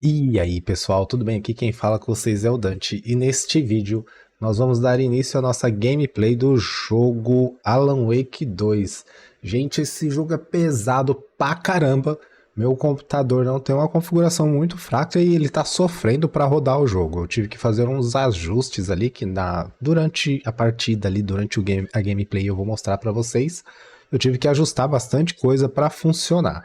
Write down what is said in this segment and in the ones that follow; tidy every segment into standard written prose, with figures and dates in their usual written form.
E aí pessoal, tudo bem? Aqui quem fala com vocês é o Dante e neste vídeo nós vamos dar início à nossa gameplay do jogo Alan Wake 2. Gente, esse jogo é pesado pra caramba, meu computador não tem uma configuração muito fraca e ele tá sofrendo para rodar o jogo. Eu tive que fazer uns ajustes ali que durante a partida ali, durante a gameplay eu vou mostrar para vocês. Eu tive que ajustar bastante coisa para funcionar.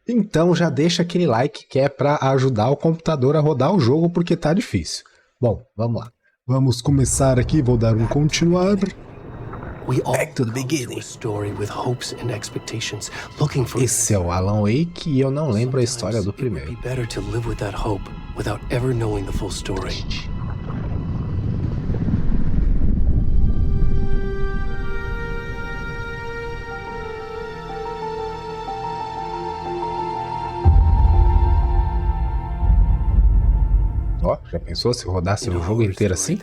Então já deixa aquele like que é para ajudar o computador a rodar o jogo porque tá difícil. Bom, vamos lá. Vamos começar aqui, vou dar um continuar. Back to the beginning. Esse é o Alan Wake e eu não lembro a história do primeiro. Ó, já pensou se rodasse o jogo inteiro assim?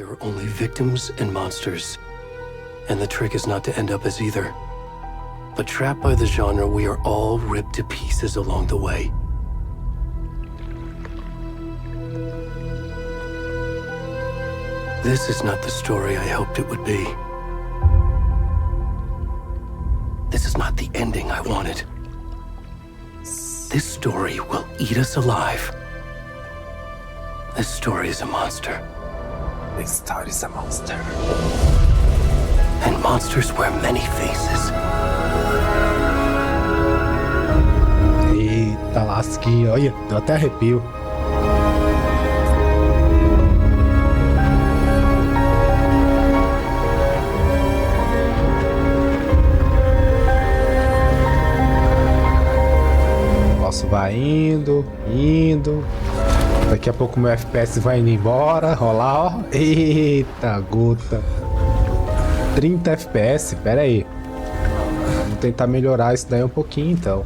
And the trick is not to end up as either. But trapped by the genre, we are all ripped to pieces along the way. This is not the story I hoped it would be. This is not the ending I wanted. This story will eat us alive. This story is a monster. This story is a monster. And monsters wear many faces. Eita lasquinha, olha, deu até arrepio. O negócio vai indo. Daqui a pouco meu FPS vai indo embora, rolar, ó. Eita, gota. 30 FPS, pera aí. Vamos tentar melhorar isso daí um pouquinho então.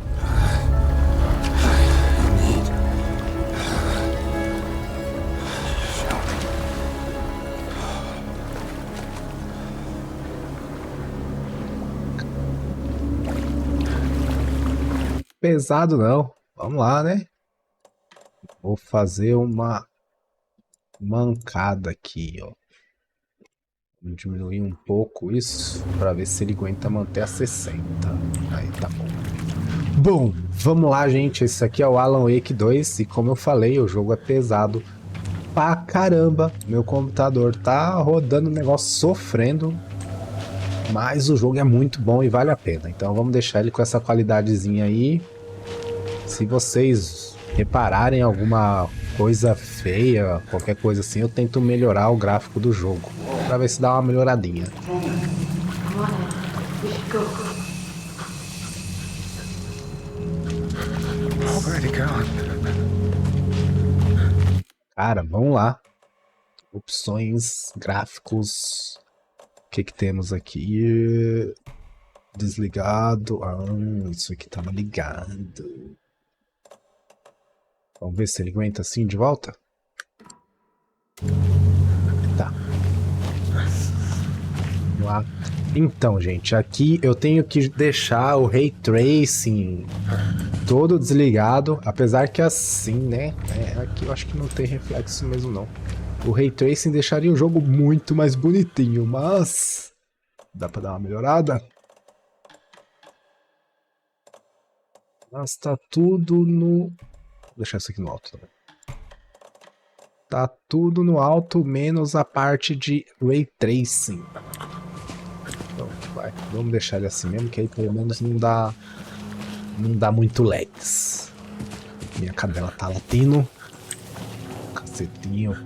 Pesado não. Vamos lá, né? Vou fazer uma mancada aqui, ó. Vou diminuir um pouco isso para ver se ele aguenta manter a 60. Aí tá bom. Bom, vamos lá, gente. Esse aqui é o Alan Wake 2 e como eu falei, o jogo é pesado pra caramba. Meu computador tá rodando o negócio sofrendo, mas o jogo é muito bom e vale a pena. Então vamos deixar ele com essa qualidadezinha aí. Se vocês repararem alguma coisa feia, qualquer coisa assim, eu tento melhorar o gráfico do jogo pra ver se dá uma melhoradinha. Cara, vamos lá. Opções, gráficos. O que que temos aqui? Desligado. Ah, isso aqui tava ligado. Vamos ver se ele aguenta assim de volta. Tá. Vamos lá. Então, gente, aqui eu tenho que deixar o Ray Tracing todo desligado, apesar que assim, né? Aqui eu acho que não tem reflexo mesmo, não. O Ray Tracing deixaria o jogo muito mais bonitinho, mas dá pra dar uma melhorada. Mas tá tudo no... Vou deixar isso aqui no alto também. Tá tudo no alto, menos a parte de Ray Tracing. Então, vai. Vamos deixar ele assim mesmo, que aí pelo menos não dá muito lags. Minha cadela tá latindo. Cacetinho.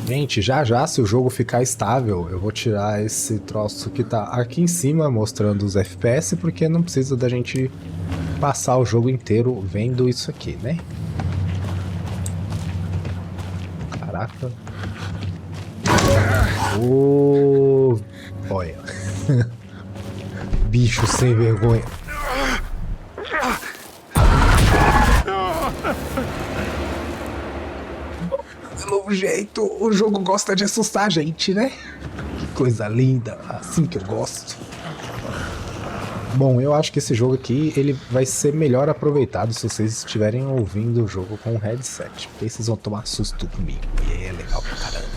Gente, já se o jogo ficar estável, eu vou tirar esse troço que tá aqui em cima, mostrando os FPS, porque não precisa da gente passar o jogo inteiro vendo isso aqui, né? Caraca. Olha. Bicho sem vergonha. Pelo jeito, o jogo gosta de assustar a gente, né? Que coisa linda, assim que eu gosto. Bom, eu acho que esse jogo aqui ele vai ser melhor aproveitado se vocês estiverem ouvindo o jogo com um headset. Porque aí vocês vão tomar susto comigo. E é legal pra caramba.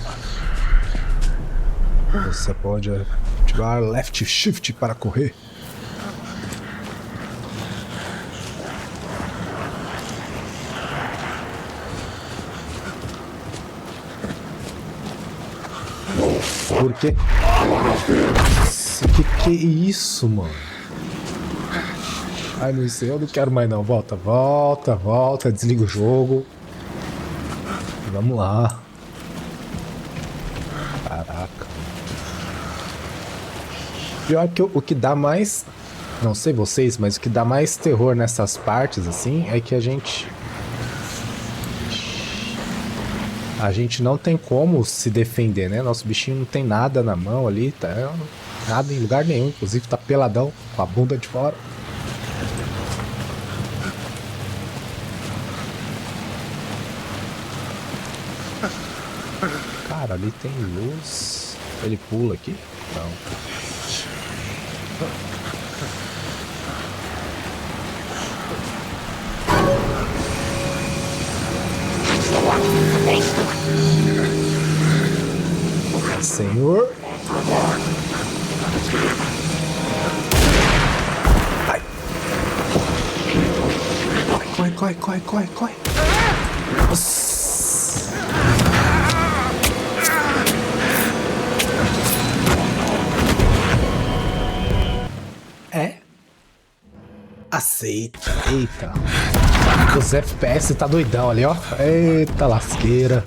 Você pode ativar left shift para correr. Por quê? Que é isso, mano? Ai, não sei, eu não quero mais não. Volta, volta, volta. Desliga o jogo. Vamos lá. Caraca. Pior que o que dá mais... Não sei vocês, mas o que dá mais terror nessas partes, assim, é que a gente não tem como se defender, né? Nosso bichinho não tem nada na mão ali, tá? Nada em lugar nenhum, inclusive tá peladão, com a bunda de fora. Cara, ali tem luz. Ele pula aqui? Não. Senhor. Vai. Corre, corre, corre, corre, corre. Nossa. É. Aceita. Eita. Os FPS tá doidão ali, ó. Eita lasqueira.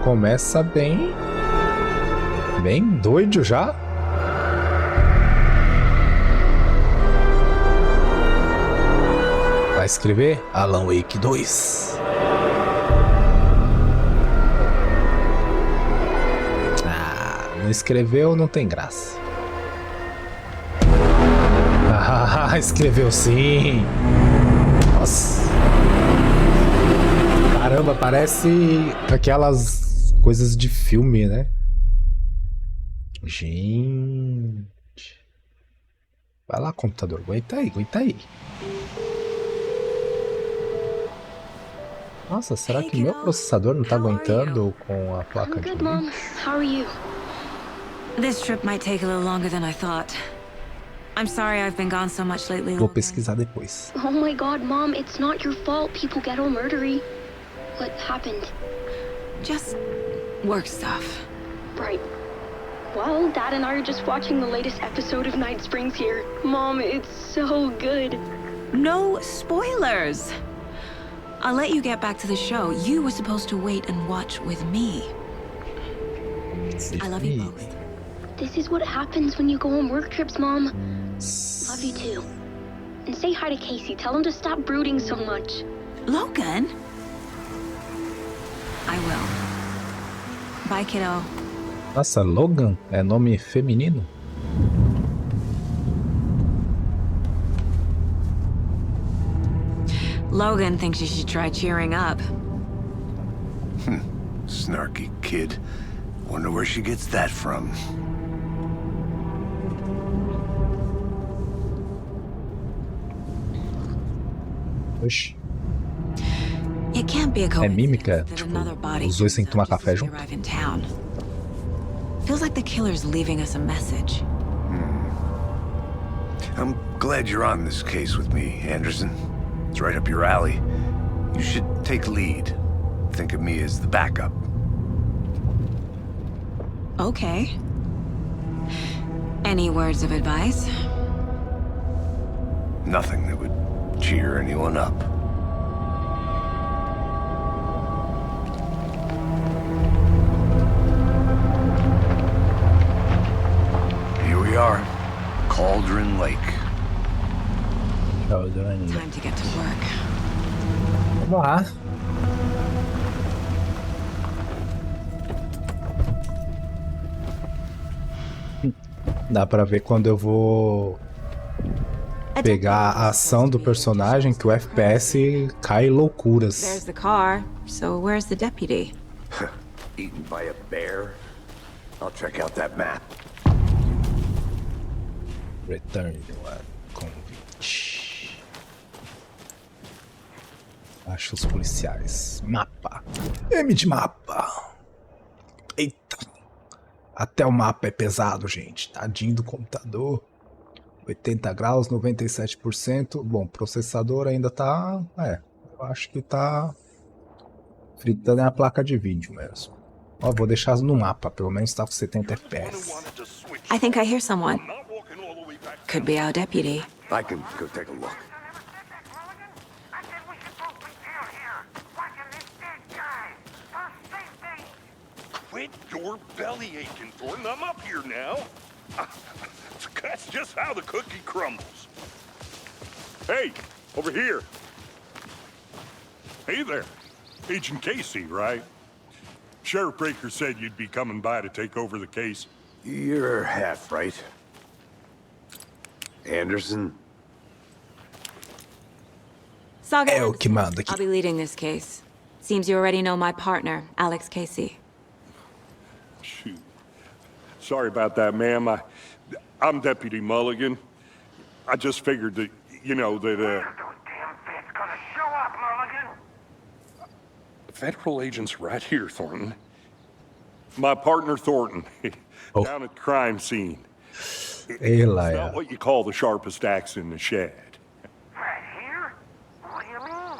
Começa bem doido já. Vai escrever Alan Wake 2. Não escreveu, não tem graça. Escreveu sim. Nossa. Caramba, parece aquelas coisas de filme, né? Gente. Vai lá, computador. Aguenta aí, aguenta aí. Nossa, será que meu processador não tá aguentando com a placa de vídeo? Mom. How are you? This trip might take a little longer than I thought. I'm sorry I've been gone so much lately. Vou pesquisar depois. Oh my God, Mom, it's not your fault. People get all murdery. What happened? Just work stuff. Right. Well, Dad and I are just watching the latest episode of Night Springs here. Mom, it's so good. No spoilers. I'll let you get back to the show. You were supposed to wait and watch with me. I love you both. This is what happens when you go on work trips, Mom. Love you too. And say hi to Casey. Tell him to stop brooding so much. Logan? I will. Bye, kiddo. Nossa, Logan é nome feminino? Logan thinks you should try cheering up. Snarky kid. Wonder where she gets that from. Oxi. It can't be a É mímica? coincidence that Tipo, another body os dois têm que tomar turns up café just as junto? they arrive in town. Feels like the killer's leaving us a message. I'm glad you're on this case with me, Anderson. It's right up your alley. You should take lead. Think of me as the backup. Okay. Any words of advice? Nothing that would cheer anyone up. Here we are, Cauldron Lake. Time to get to work. Vamos lá. Dá pra ver quando eu vou pegar a ação do personagem que o FPS cai loucuras. There's the car, so where's the deputy? Eaten by a bear? I'll check out that map. Retorna, convite. Acho os policiais. Mapa. M de mapa. Eita. Até o mapa é pesado, gente. Tadinho do computador. 80 graus, 97%. Bom, processador ainda tá... eu acho que tá fritando a placa de vídeo mesmo. Ó, vou deixar no mapa. Pelo menos tá com 70 FPS. I think I hear someone. Could be our deputy. I can go take a look. Quit your belly aching, Thornton. I'm up here now. That's just how the cookie crumbles. Hey, over here. Hey there. Agent Casey, right? Sheriff Breaker said you'd be coming by to take over the case. You're half right. Anderson? Saga É o que manda aqui. I'll be leading this case. Seems you already know my partner, Alex Casey. Shoot. Sorry about that, ma'am. I'm Deputy Mulligan. I just figured that, you know, that, Those damn feds gonna show up, Mulligan. federal agent's right here, Thornton. My partner, Thornton, down at the crime scene. Ei lá, It's not what you call the sharpest axe in the shed. Right here? What do you mean?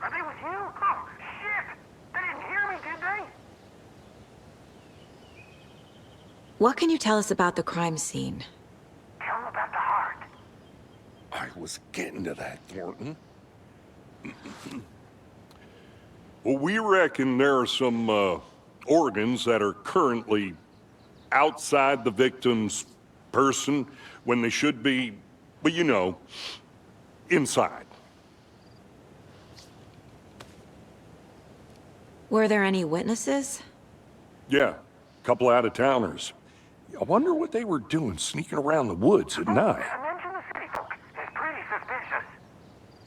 Are they with you? Oh, shit! They didn't hear me, did they? What can you tell us about the crime scene? Tell them about the heart. I was getting to that, Thornton. Well, we reckon there are some organs that are currently outside the victim's person when they should be, well, you know, inside. Were there any witnesses? Yeah, a couple out-of-towners. I wonder what they were doing sneaking around the woods at night. I mentioned the city folk. It's pretty suspicious.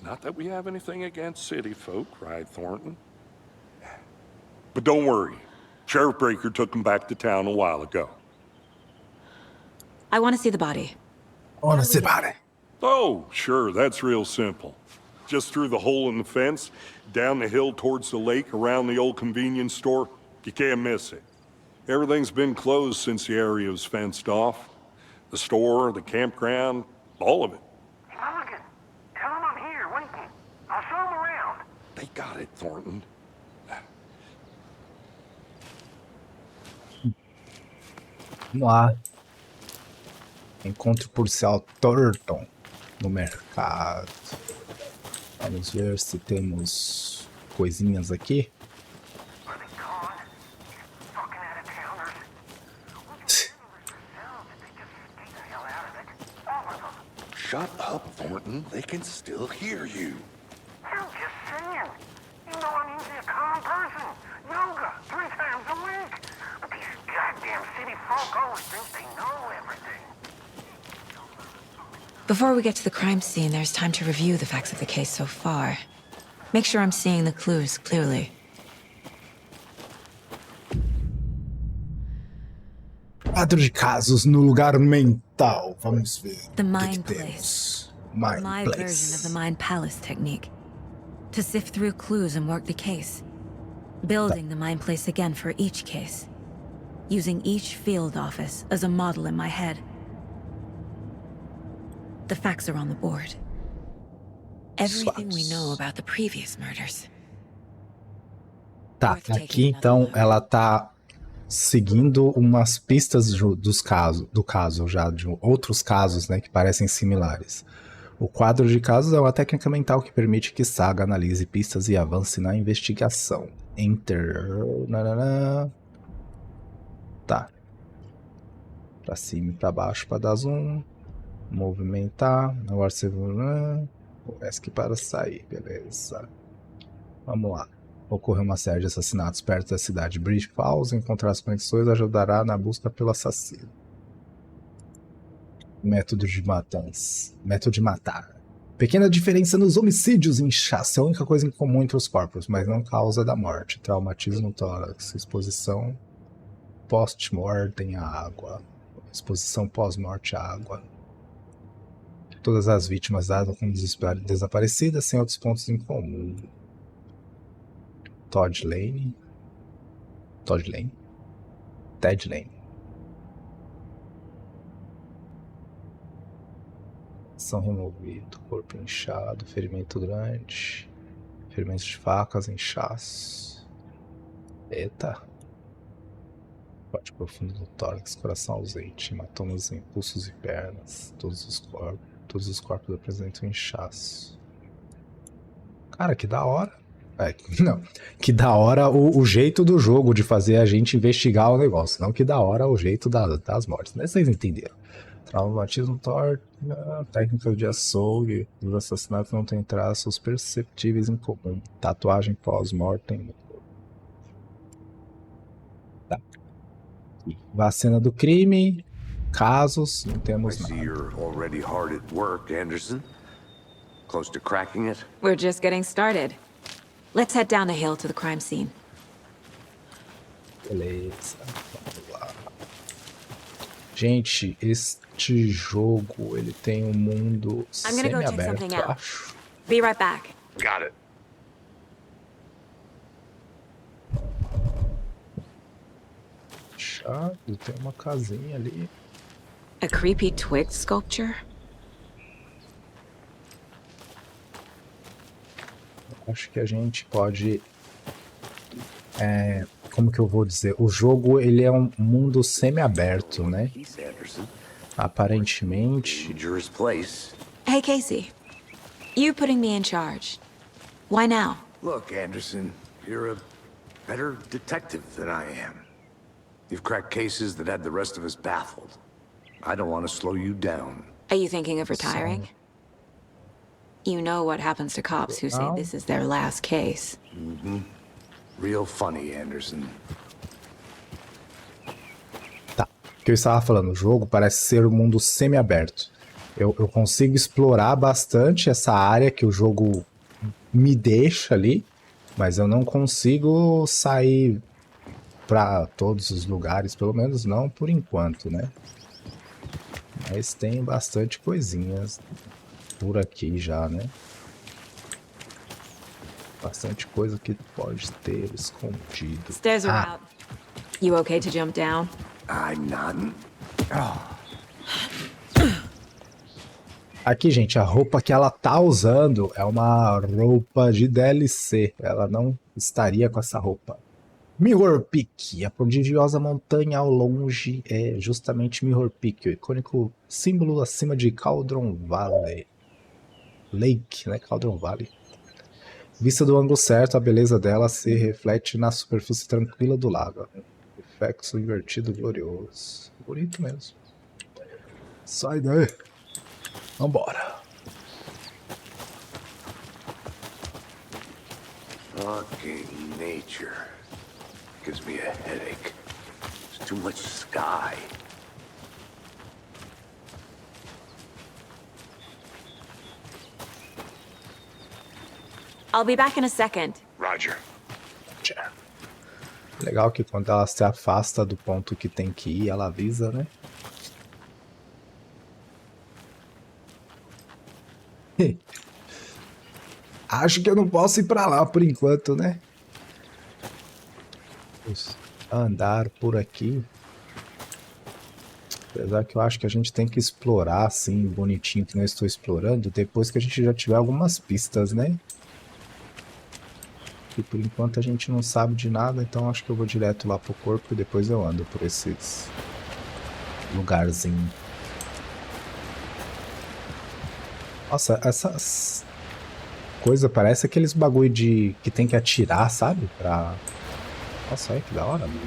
Not that we have anything against city folk, right, Thornton? But don't worry. Sheriff Breaker took them back to town a while ago. I want to see the body. Olha esse body. Oh, sure, that's real simple. Just through the hole in the fence, down the hill towards the lake, around the old convenience store. You can't miss it. Everything's been closed since the area was fenced off. The store, the campground, all of it. Mulligan, tell them I'm here waiting. I'll show them around. They got it, Thornton. Vamos lá. Encontro policial Thornton no mercado. Vamos ver se temos coisinhas aqui. Are they gone? These fucking out-of-towners. They just stay the hell out of it. All of them. Shut up, Thornton. They can still hear you. I'm just saying. You know I'm usually a calm person. Yoga 3 times a week. But these goddamn city folk always think they know everything. Before we get to the crime scene, there's time to review the facts of the case so far. Make sure I'm seeing the clues clearly. Quadro de casos no lugar mental. Vamos ver The o que mind temos. place. Mind My place. version of the mind palace technique. To sift through clues and work the case. Building the mind place again for each case. Using each field office as a model in my head. The facts are on the board. Everything we know about the previous murders. Tá, aqui então ela tá seguindo umas pistas do caso já, de outros casos, né, que parecem similares. O quadro de casos é uma técnica mental que permite que Saga analise pistas e avance na investigação. Enter. Tá. Pra cima e pra baixo para dar zoom. Movimentar. Agora você... ESC para sair, beleza. Vamos lá. Ocorreu uma série de assassinatos perto da cidade de Bridge Falls. Encontrar as conexões ajudará na busca pelo assassino. Método de matança. Método de matar. Pequena diferença nos homicídios em inchaço. É a única coisa em comum entre os corpos, mas não causa da morte. Traumatismo tórax. Exposição post-mortem à água. Exposição pós-morte à água. Todas as vítimas dadas como desaparecidas, sem outros pontos em comum. Ted Lane. São removido, corpo inchado, ferimento grande, ferimentos de facas, inchaço. Eita. Corte profundo do tórax, coração ausente, hematomas em pulsos e pernas. Todos os corpos apresentam inchaço. Cara, que da hora. Não, que da hora o jeito do jogo de fazer a gente investigar o negócio. Não que da hora o jeito das mortes, né? Vocês entenderam. Traumatismo tórax, técnica de açougue. Os assassinatos não têm traços perceptíveis em comum. Tatuagem pós-mortem. Tá. Vacina do crime. Casos, não temos nada. You're already hard at work, Anderson. Close to cracking it? We're just getting started. Let's head down the hill to the crime scene. Beleza, vamos lá. Gente, este jogo, ele tem um mundo semi-aberto, eu acho. Be right back. Got it. Chato, tem uma casinha ali. A creepy twig sculpture? Acho que a gente pode... como que eu vou dizer? O jogo, ele é um mundo semi-aberto, né? Aparentemente... Hey, Casey. You putting me in charge. Why now? Look, Anderson, you're a better detective than I am. You've cracked cases that had the rest of us baffled. I don't want to slow you down. Are you thinking of retiring? You know what happens to cops who say this is their last case. Real funny, Anderson. Tá, o que eu estava falando, o jogo parece ser um mundo semi-aberto. Eu consigo explorar bastante essa área que o jogo me deixa ali, mas eu não consigo sair para todos os lugares, pelo menos não por enquanto, né? Mas tem bastante coisinhas por aqui já, né? Bastante coisa que pode ter escondido. Stairs are out. You okay to jump down? I'm not. Aqui, gente, a roupa que ela tá usando é uma roupa de DLC. Ela não estaria com essa roupa. Mirror Peak, a prodigiosa montanha ao longe é justamente Mirror Peak, o icônico símbolo acima de Cauldron Valley. Lake, né? Cauldron Valley. Vista do ângulo certo, a beleza dela se reflete na superfície tranquila do lago. Reflexo invertido glorioso. Bonito mesmo. Sai daí. Vambora. Fucking nature. Gives me a headache. There's too much sky. I'll be back in a second. Roger. Legal que quando ela se afasta do ponto que tem que ir, ela avisa, né? Acho que eu não posso ir pra lá por enquanto, né? Andar por aqui. Apesar que eu acho que a gente tem que explorar assim, bonitinho, que eu estou explorando, depois que a gente já tiver algumas pistas, né? que por enquanto a gente não sabe de nada, então acho que eu vou direto lá pro corpo e depois eu ando por esses lugarzinhos. Nossa, essas coisas parecem aqueles bagulho de que tem que atirar, sabe? Nossa, olha que da hora, mano.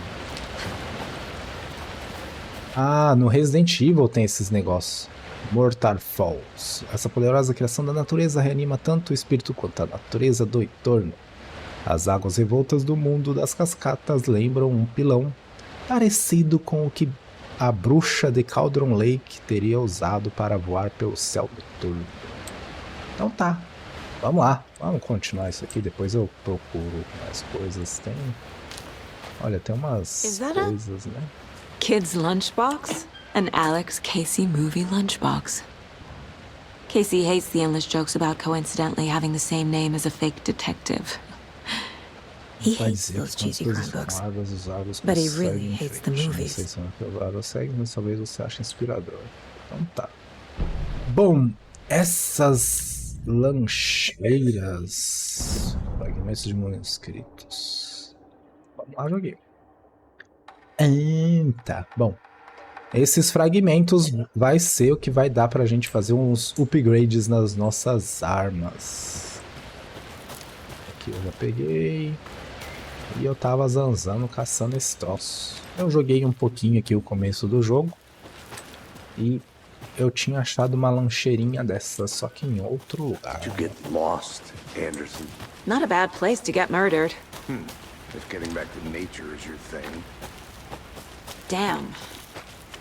Ah, no Resident Evil tem esses negócios. Mortar Falls. Essa poderosa criação da natureza reanima tanto o espírito quanto a natureza do entorno. As águas revoltas do mundo das cascatas lembram um pilão parecido com o que a bruxa de Cauldron Lake teria usado para voar pelo céu noturno. Então tá, vamos lá, vamos continuar isso aqui, depois eu procuro mais coisas. Olha, tem umas coisas, né? Kid's lunchbox? An Alex Casey movie lunchbox. Casey hates the endless jokes about coincidentally having the same name as a fake detective. He hates those cheesy crime books, but he really hates the movies. Mas talvez você ache inspirador. Então tá. Bom, essas lancheiras, fragmentos de manuscritos. Vamos lá, joguinho. Tá, bom. Esses fragmentos vai ser o que vai dar pra gente fazer uns upgrades nas nossas armas. Aqui eu já peguei. E eu tava zanzando, caçando esse troço. Eu joguei um pouquinho aqui o começo do jogo. E eu tinha achado uma lancheirinha dessa, só que em outro lugar. Did you get lost, Anderson? Not a bad place to get murdered. If getting back to nature is your thing. Damn.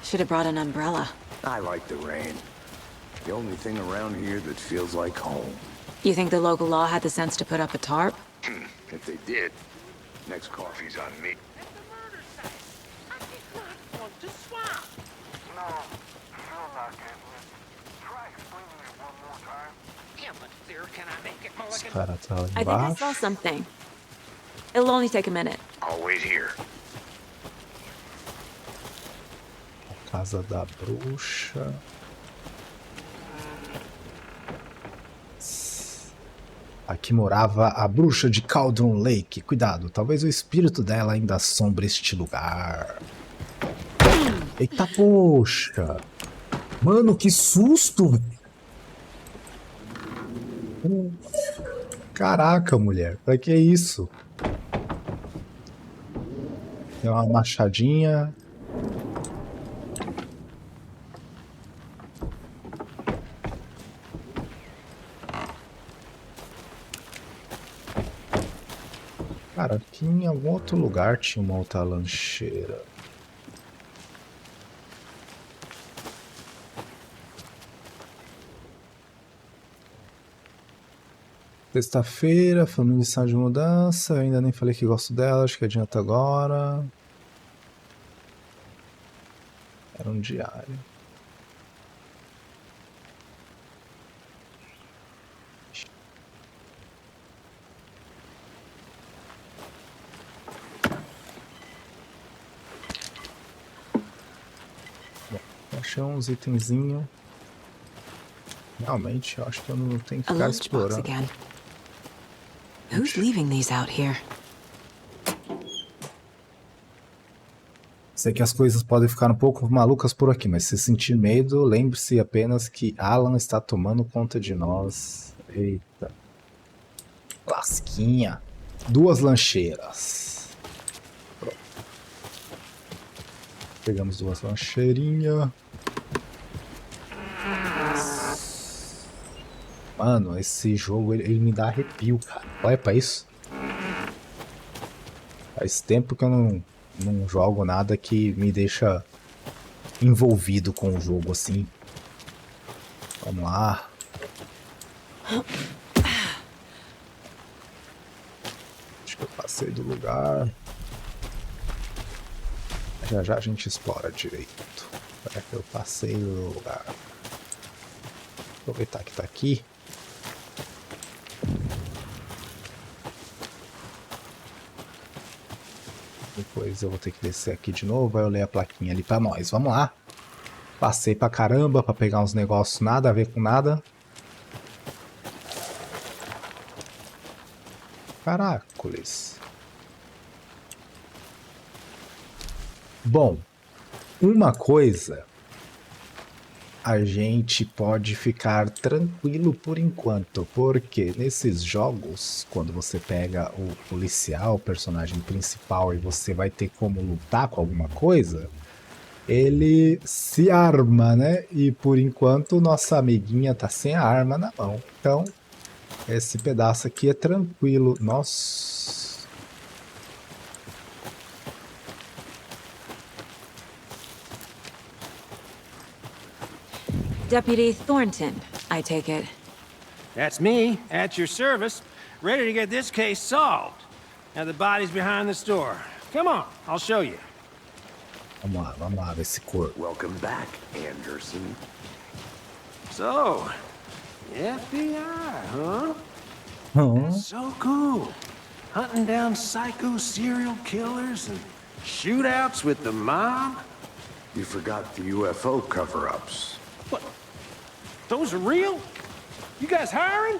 Should have brought an umbrella. I like the rain. The only thing around here that feels like home. You think the local law had the sense to put up a tarp? If they did, next coffee's on me. No, still not getting it. Try explaining it one more time. Yeah, but there, can I make it, Esse Mulligan? cara tá lá I think I embaixo. saw something. It'll only take a minute. I'll wait here. Casa da bruxa. Aqui morava a bruxa de Cauldron Lake. Cuidado, talvez o espírito dela ainda assombre este lugar. Eita, poxa! Mano, que susto! Caraca, mulher, pra que isso? Tem uma machadinha. Cara, aqui em algum outro lugar tinha uma outra lancheira. Sexta-feira, foi uma missão de mudança. Eu ainda nem falei que gosto dela, acho que adianta agora. Era um diário. Achei uns itenzinhos. Realmente, eu acho que eu não tenho que A ficar lunchbox explorando. again. Who's leaving these out here? Sei que as coisas podem ficar um pouco malucas por aqui, mas se sentir medo, lembre-se apenas que Alan está tomando conta de nós. Eita. Lasquinha. 2 lancheiras. Pronto. Pegamos 2 lancheirinhas. Mano, esse jogo ele me dá arrepio, cara. Olha pra isso. Faz tempo que eu não jogo nada que me deixa envolvido com o jogo assim. Vamos lá. Acho que eu passei do lugar. Já já a gente explora direito. Será que eu passei do lugar? Aproveitar que tá aqui. Depois eu vou ter que descer aqui de novo, vai eu ler a plaquinha ali pra nós. Vamos lá. Passei pra caramba pra pegar uns negócios nada a ver com nada. Caracoles. Bom, uma coisa a gente pode ficar tranquilo por enquanto, porque nesses jogos, quando você pega o policial, o personagem principal, e você vai ter como lutar com alguma coisa, ele se arma, né? E por enquanto nossa amiguinha tá sem a arma na mão. Então, esse pedaço aqui é tranquilo. Nossa. Deputy Thornton, I take it. That's me, at your service, ready to get this case solved. Now the body's behind the store. Come on, I'll show you. Vamos lá, ver esse corpo. Welcome back, Anderson. So, FBI, huh? That's so cool. Hunting down psycho serial killers and shootouts with the mob. You forgot the UFO cover-ups. What? Those are real? You guys hiring?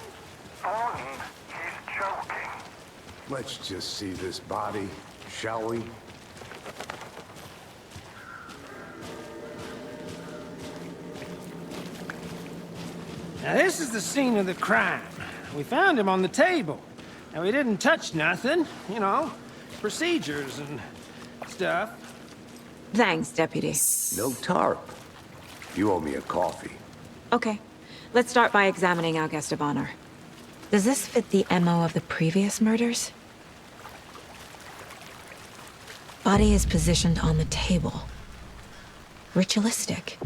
Thornton, he's joking. Let's just see this body, shall we? Now this is the scene of the crime. We found him on the table. And we didn't touch nothing, you know, procedures and stuff. Thanks, Deputy. No tarp. You owe me a coffee. Okay, let's start by examining our guest of honor. Does this fit the MO of the previous murders? Body is positioned on the table. Ritualistic.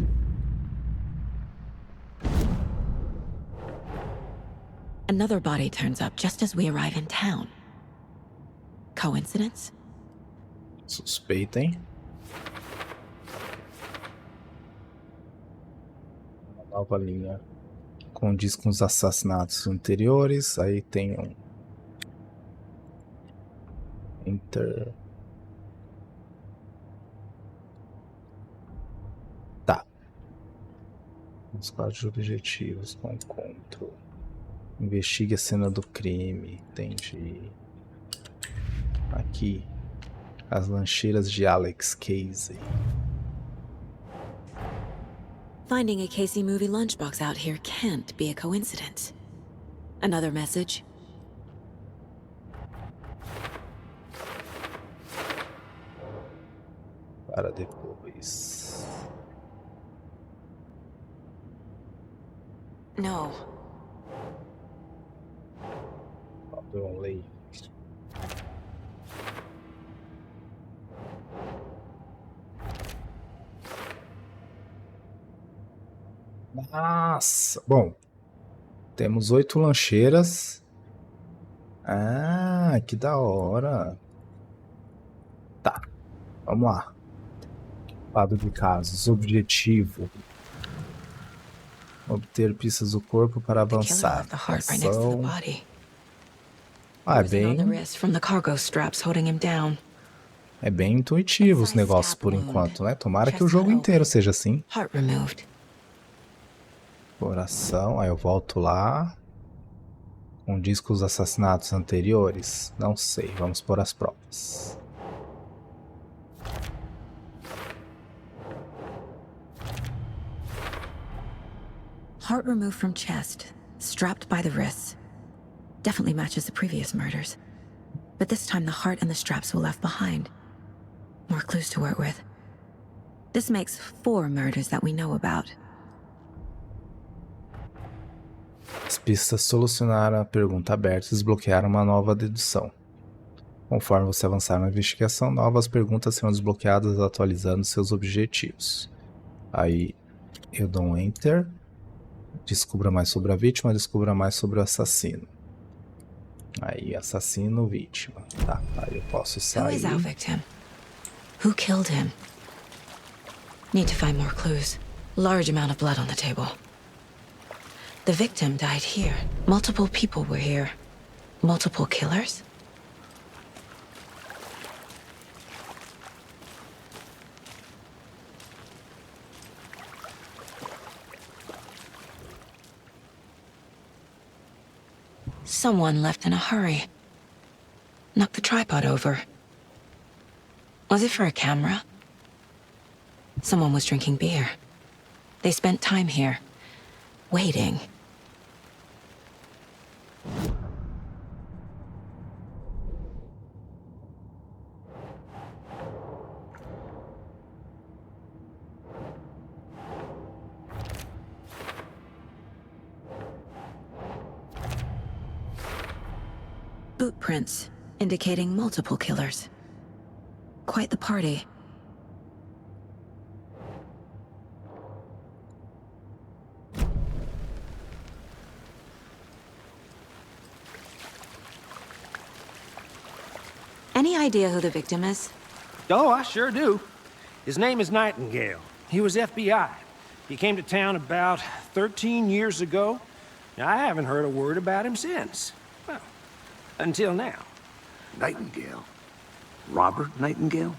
Another body turns up just as we arrive in town. Coincidence? Suspeita, hein? Uma nova linha condiz com os assassinatos anteriores. Aí tem um Enter. Tá. Os quadros objetivos com encontro. Investigue a cena do crime. Entendi. Aqui. As lancheiras de Alex Casey. Finding a Casey movie lunchbox out here can't be a coincidence. Another message? Para depois. No. Padrão lei. Nossa, bom, temos 8 lancheiras. Ah, que da hora. Tá, vamos lá. Quadro de casos, objetivo: obter pistas do corpo para avançar. Ação. É bem intuitivo os negócios por enquanto, né? Tomara que o jogo inteiro seja assim. Coração, aí eu volto lá. Condiz com os assassinatos anteriores? Não sei, vamos por as provas. Heart removed from chest, strapped by the wrists. Definitely matches the previous murders. But this time the heart and the straps were left behind. More clues to work with. This makes 4 murders that we know about. As pistas solucionaram a pergunta aberta e desbloquearam uma nova dedução. Conforme você avançar na investigação, novas perguntas serão desbloqueadas atualizando seus objetivos. Aí eu dou um Enter. Descubra mais sobre a vítima, descubra mais sobre o assassino. Aí, assassino, vítima. Tá, aí eu posso sair. Who is our victim? Who killed him? Need to find more clues. Large amount of blood on the table. The victim died here. Multiple people were here. Multiple killers? Someone left in a hurry. knocked the tripod over. Was it for a camera? Someone was drinking beer. They spent time here, waiting. Boot prints, indicating multiple killers. Quite the party. Any idea who the victim is? Oh, I sure do. His name is Nightingale. He was FBI. He came to town about 13 years ago. I haven't heard a word about him since. Well, until now. Nightingale? Robert Nightingale?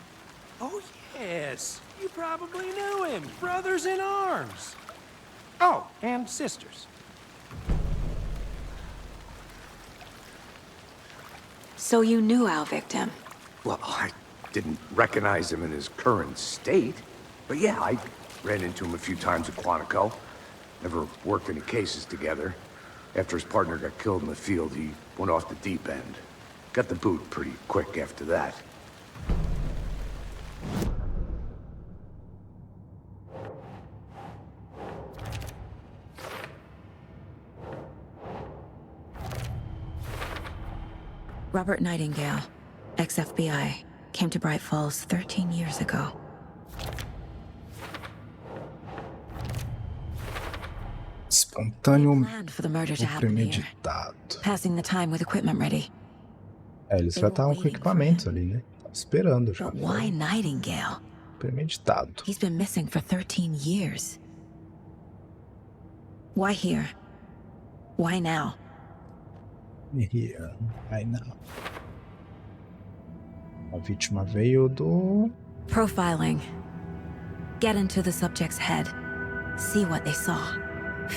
Oh, yes. You probably knew him. Brothers in arms. Oh, and sisters. So you knew our victim? Well, I didn't recognize him in his current state. But yeah, I ran into him a few times at Quantico. Never worked any cases together. After his partner got killed in the field, he went off the deep end. Got the boot pretty quick after that. Robert Nightingale, ex-FBI, came to Bright Falls 13 years ago. Espontâneo Planned for the murder to ou happen here, premeditado? passing the time with equipment ready. É, eles já estavam com equipamentos ali, né? Tava esperando já. But why Nightingale? Premeditado. He's been missing for 13 years. Why here? Why now? Here, right now. A vítima veio do... Profiling. Get into the subject's head. See what they saw.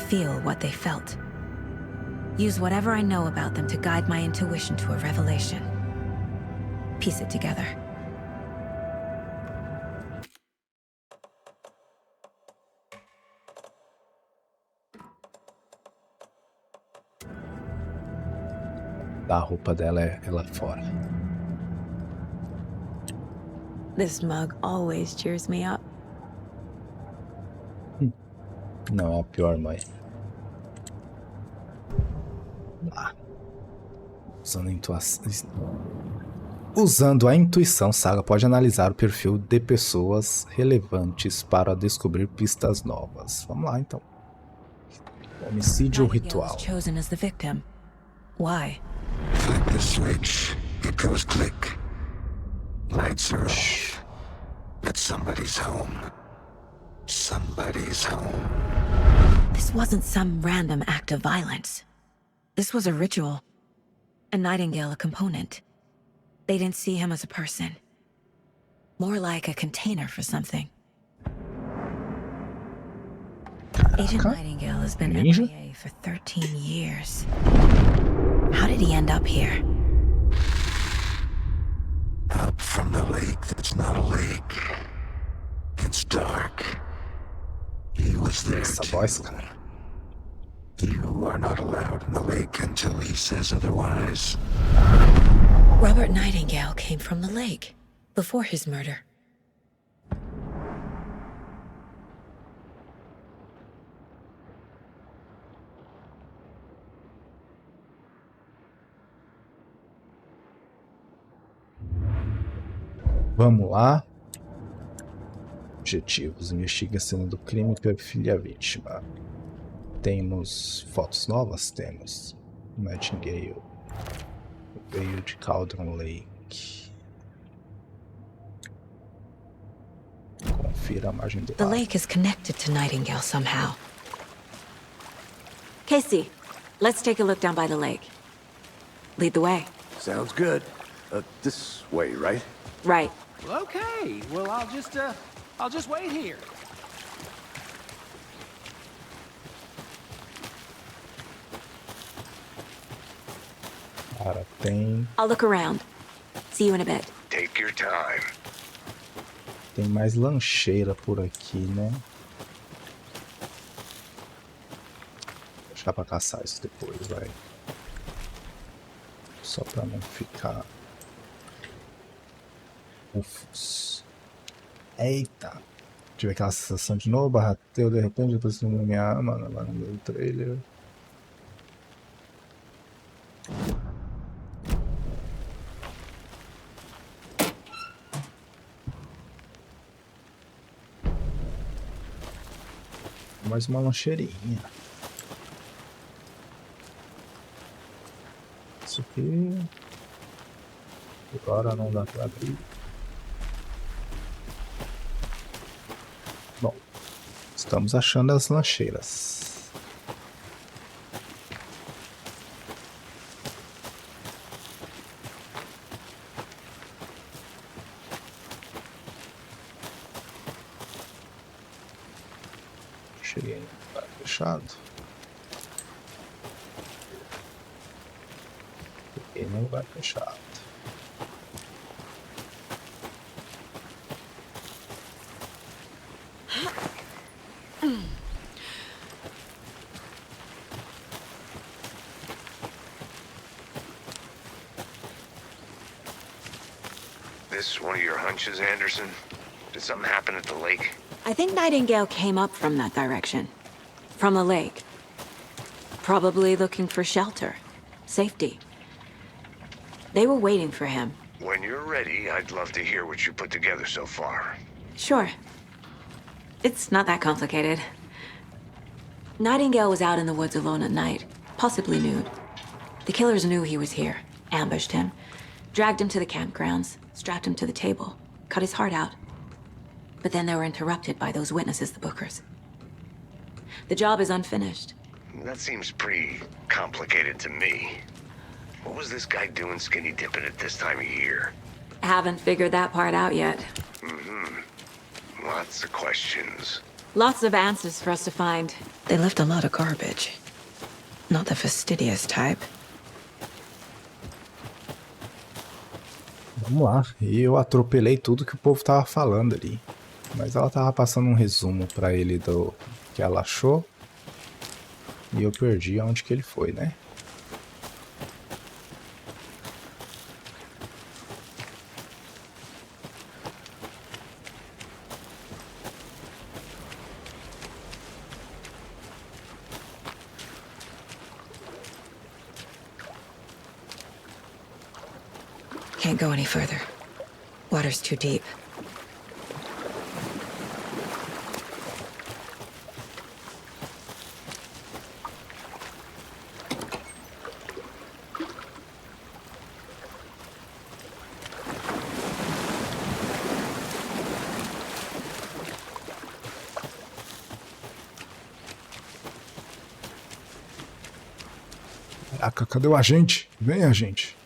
Feel what they felt. Use whatever I know about them to guide my intuition to a revelation. Piece it together. A roupa dela é lá fora. This mug always cheers me up. Não é a pior mãe. Lá. Usando a intuição, Saga pode analisar o perfil de pessoas relevantes para descobrir pistas novas. Vamos lá, então. Homicídio ritual. Chosen as the victim. Why? Flip the switch, it goes click. Lights are off. But somebody's home. Somebody's home. This wasn't some random act of violence. This was a ritual. A Nightingale a component. They didn't see him as a person. More like a container for something. Agent Nightingale has been MIA for 13 years. How did he end up here? Up from the lake that's not a lake. It's dark. He was there too. You are not allowed in the lake until he says otherwise. Robert Nightingale came from the lake before his murder. Vamos lá. Objetivos. Investiga a cena do crime e perfile a vítima. Temos fotos novas? Temos. Nightingale veio de Cauldron Lake. Confira a margem do The lago. lake is connected to Nightingale somehow. Casey, let's take a look down by the lake. Lead the way. Sounds good. This way, right? Right. Well, okay. Well, I'll just wait here. Cara, tem... I'll look around. See you in a bit. Take your time. Tem mais lancheira por aqui, né? Vou deixar pra caçar isso depois, vai. Só pra não ficar... Ufos. Eita. Tive aquela sensação de novo, barrateu de repente, depois de minha arma, lá no meu trailer. Mais uma lancheirinha. Isso aqui... Agora não dá pra abrir. Bom, estamos achando as lancheiras. Cheguei, tá fechado. Cheguei no lugar fechado. This one of your hunches, Anderson? Did something happen at the lake? I think Nightingale came up from that direction. From the lake. Probably looking for shelter. Safety. They were waiting for him. When you're ready, I'd love to hear what you put together so far. Sure. It's not that complicated. Nightingale was out in the woods alone at night, possibly nude. The killers knew he was here, ambushed him, dragged him to the campgrounds, strapped him to the table, cut his heart out. But then they were interrupted by those witnesses, the Bookers. The job is unfinished. That seems pretty complicated to me. What was this guy doing skinny dipping at this time of year? Haven't figured that part out yet. Lots of questions. Lots of answers for us to find. They left a lot of garbage. Not the fastidious type. Vamos lá. E eu atropelei tudo que o povo tava falando ali. Mas ela tava passando um resumo pra ele do que ela achou. E eu perdi aonde que ele foi, né? Can't go any further. Water's too deep. Caraca, cadê o agente? Vem, agente.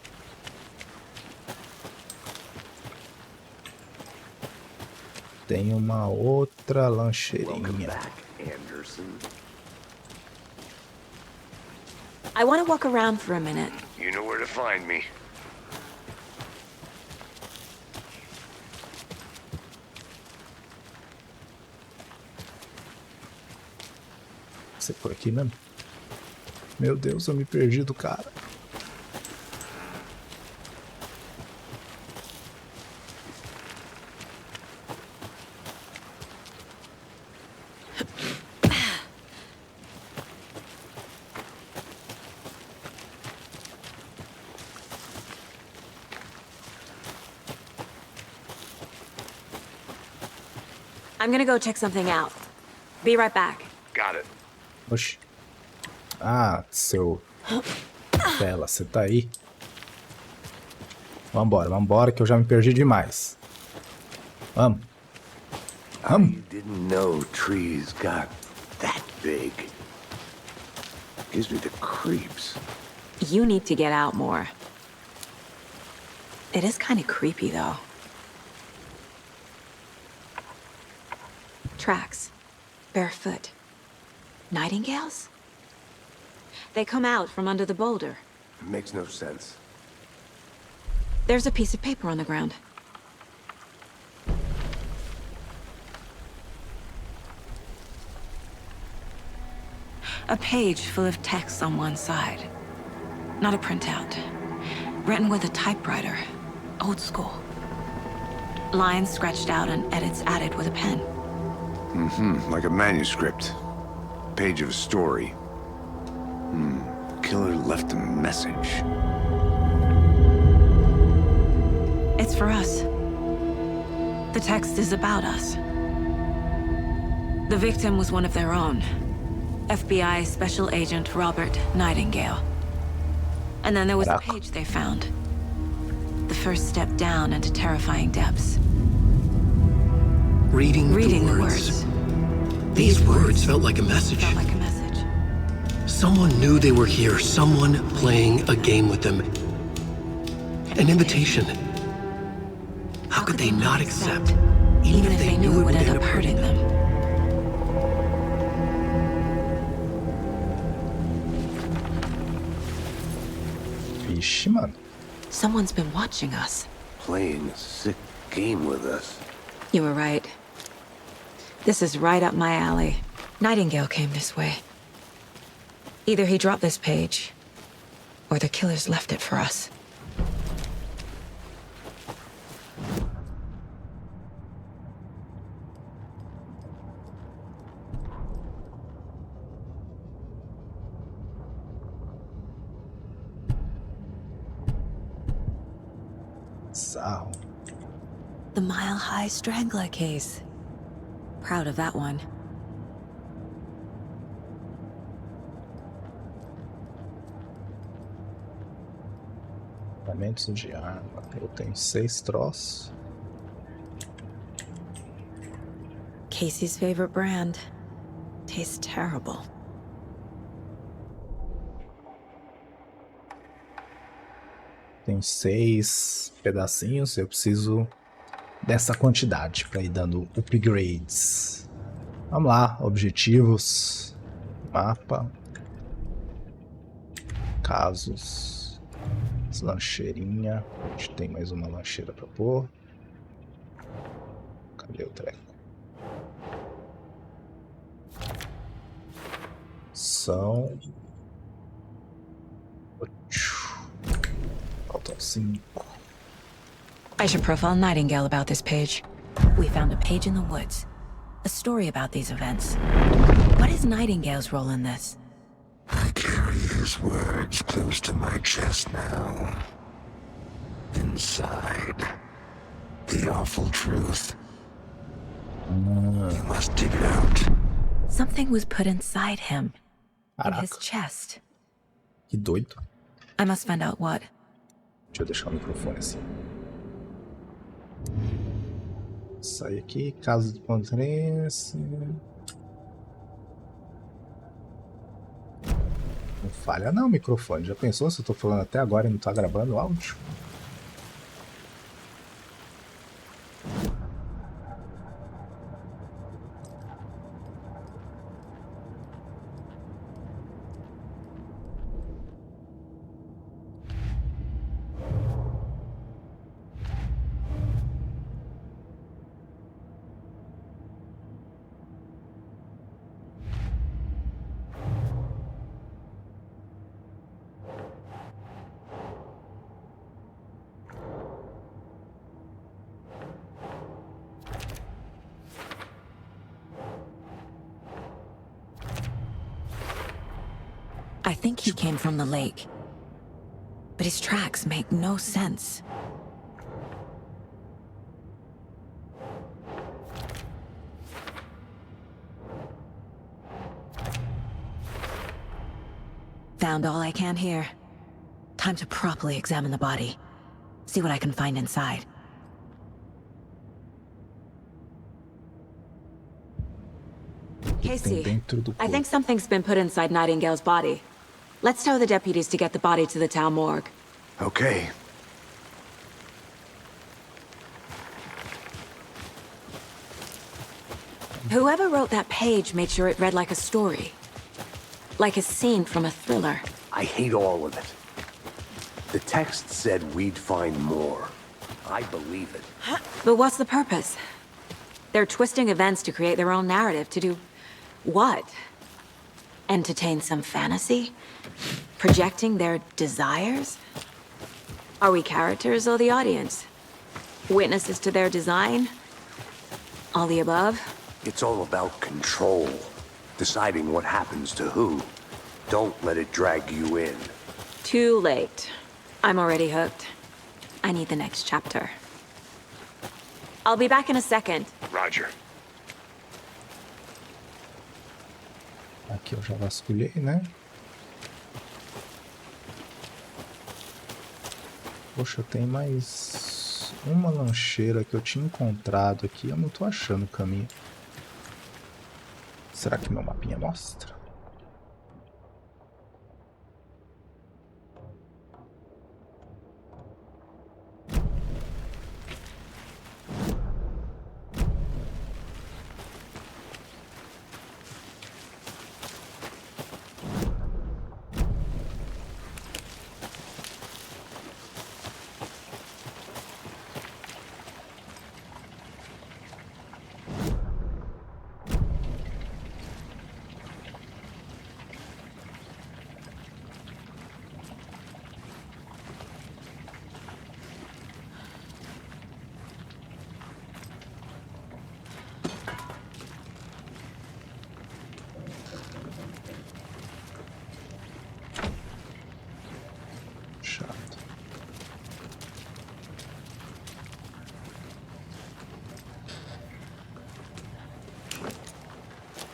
Tem uma outra lancheirinha. I want to walk around for a minute. You know where to find me. Você por aqui mesmo? Meu Deus, eu me perdi do cara. I'm gonna go check something out. Be right back. Got it. Oxi. Ah, seu... Bela, você tá aí? Vambora, vambora que eu já me perdi demais. Vamos. Vamos. You didn't know trees got that big. Gives me the creeps. You need to get out more. It is kind of creepy, though. Tracks. Barefoot. Nightingales? They come out from under the boulder. It makes no sense. There's a piece of paper on the ground. A page full of text on one side. Not a printout. Written with a typewriter. Old school. Lines scratched out and edits added with a pen. Like a manuscript. Page of a story. Killer left a message. It's for us. The text is about us. The victim was one of their own. FBI Special Agent Robert Nightingale. And then there was a page they found. The first step down into terrifying depths. Reading the words. These words felt like a message. Someone knew they were here. Someone playing a game with them. An invitation. How could they not accept, even if they knew it would end up hurting them? Vixe, mano. Someone's been watching us. Playing a sick game with us. You were right. This is right up my alley. Nightingale came this way. Either he dropped this page, or the killers left it for us. Bizarro. The mile-high strangler case. Proud of that one. Equipamentos de arma. Eu tenho 6 troços. Casey's favorite brand. Tastes terrible. Tem 6 pedacinhos. Eu preciso dessa quantidade para ir dando upgrades. Vamos lá, objetivos, mapa, casos, lancheirinha. A gente tem mais uma lancheira para pôr. Cadê o treco? São 8. Faltam 5. I should profile Nightingale about this page. We found a page in the woods. A story about these events. What is Nightingale's role in this? I carry his words close to my chest now. Inside, the awful truth. You must dig it out. Something was put inside him. In his Caraca, chest. que doido. I must find out what. Deixa eu deixar o microfone assim. Sai aqui, caso de interesse. Não falha não o microfone. Já pensou se eu tô falando até agora e não tá gravando o áudio? I think he came from the lake. But his tracks make no sense. Found all I can here. Time to properly examine the body. See what I can find inside. Casey, I think something's been put inside Nightingale's body. Let's tell the deputies to get the body to the town morgue. Okay. Whoever wrote that page made sure it read like a story. Like a scene from a thriller. I hate all of it. The text said we'd find more. I believe it. But what's the purpose? They're twisting events to create their own narrative. To do what? Entertain some fantasy? Projecting their desires? Are we characters or the audience? Witnesses to their design? All the above? It's all about control. Deciding what happens to who. Don't let it drag you in. Too late. I'm already hooked. I need the next chapter. I'll be back in a second. Roger. Aqui eu já vasculhei, né? Poxa, tem mais uma lancheira que eu tinha encontrado aqui. Eu não tô achando o caminho. Será que meu mapinha mostra?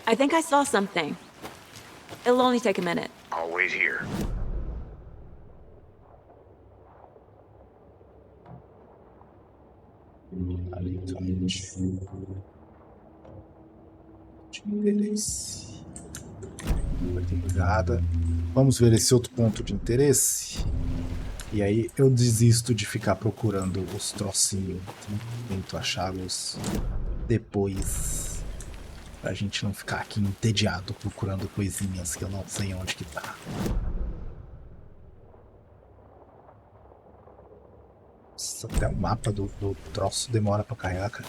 I think I saw something. It'll only take a minute. I'll wait here. Vamos ver esse outro ponto de interesse. E aí eu desisto de ficar procurando os trocinhos. Tento achá-los depois. Pra gente não ficar aqui entediado procurando coisinhas que eu não sei onde que tá. Nossa, até o mapa do troço demora pra carregar, cara.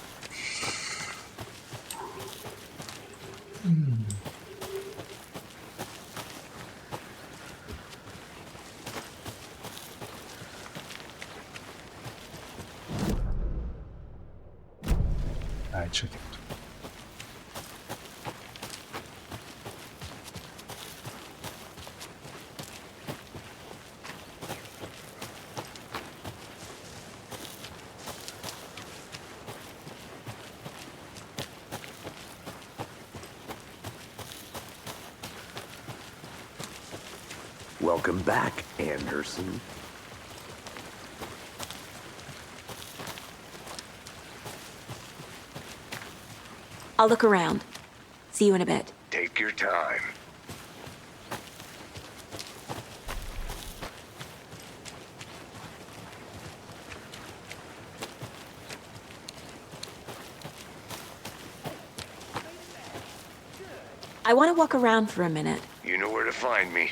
Ai, deixa eu ver. Welcome back, Anderson. I'll look around. See you in a bit. Take your time. I want to walk around for a minute. You know where to find me.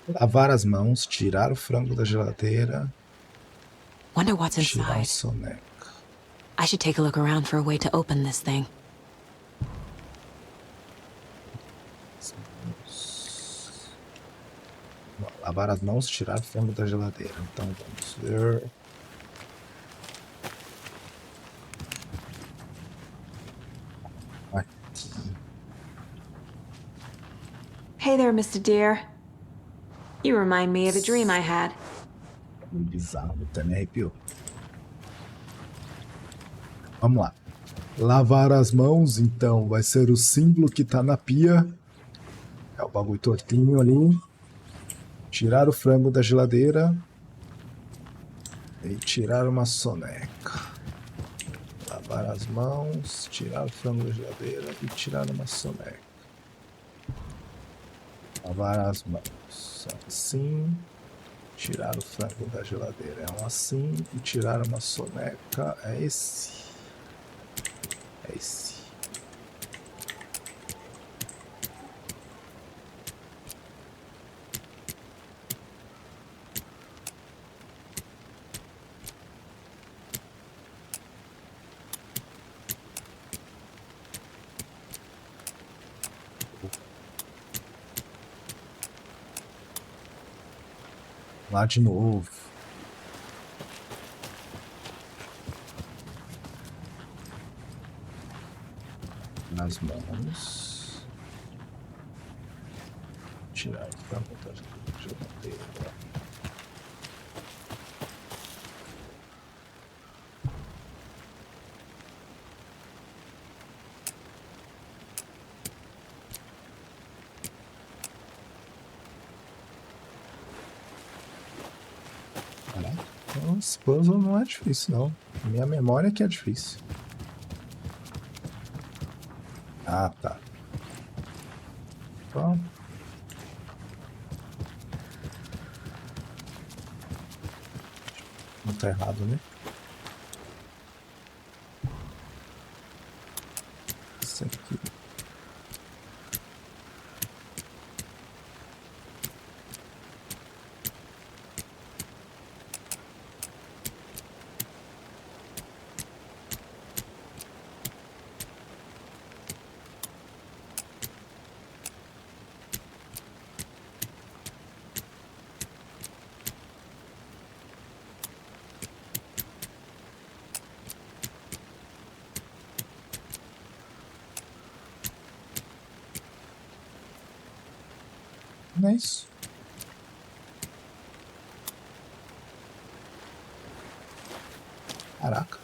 Lavar as mãos, tirar o frango da geladeira, Wonder what's tirar o inside. soneca. I should take a look around for a way to open this thing. Lavar as mãos, tirar o frango da geladeira. Então vamos ver. Aqui. Hey there, Mr. Deer. You remind me of a dream I had. Bizarro, até me arrepiou. Vamos lá. Lavar as mãos, então, vai ser o símbolo que tá na pia. É o bagulho tortinho ali. Tirar o frango da geladeira. E tirar uma soneca. Lavar as mãos, tirar o frango da geladeira e tirar uma soneca. Lavar as mãos. Assim. Tirar o frango da geladeira é um assim. E tirar uma soneca é esse. É esse. Lá de novo. Nas mãos. Tirar isso pra botar de madeira. Esse puzzle não é difícil, não. Minha memória que é difícil. Ah, tá. Bom. Não tá errado, né? Isso aqui. Não é isso? Caraca.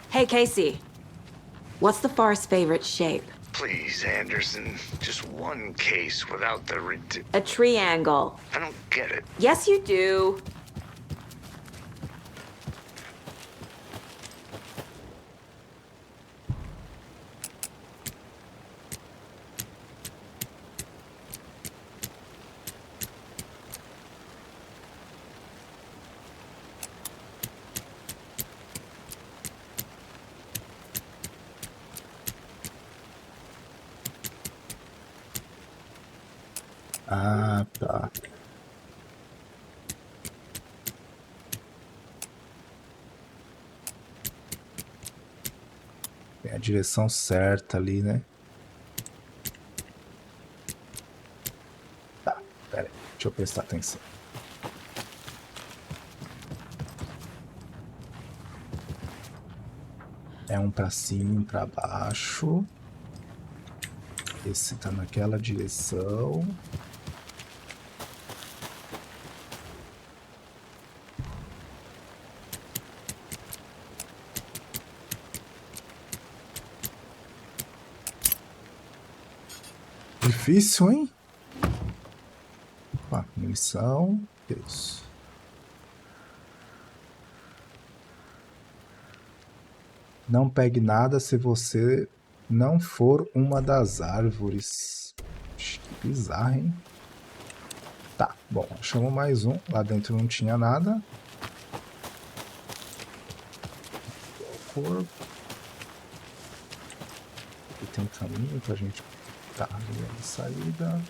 Hey, Casey. What's the far's favorite shape? Please, Anderson. Just one case without the A triangle. I don't get it. Yes, you do. Ah, tá. Tem a direção certa ali, né? Tá, pera aí. Deixa eu prestar atenção. É um pra cima e um pra baixo. Esse tá naquela direção. Difícil, hein? Opa, munição. Deus. Não pegue nada se você não for uma das árvores. Que bizarro, hein? Tá, bom, achamos mais um. Lá dentro não tinha nada. Corpo. Aqui tem um caminho pra gente. Tá, ali é a saída.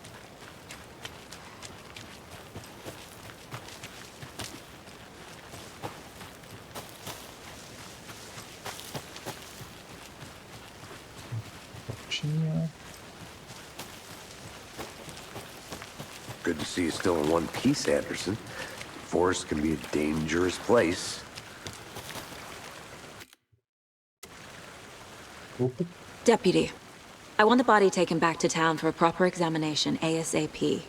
Good to see you still in one piece, Anderson. Forest can be a dangerous place. Deputy, I want the body taken back to town for a proper examination ASAP.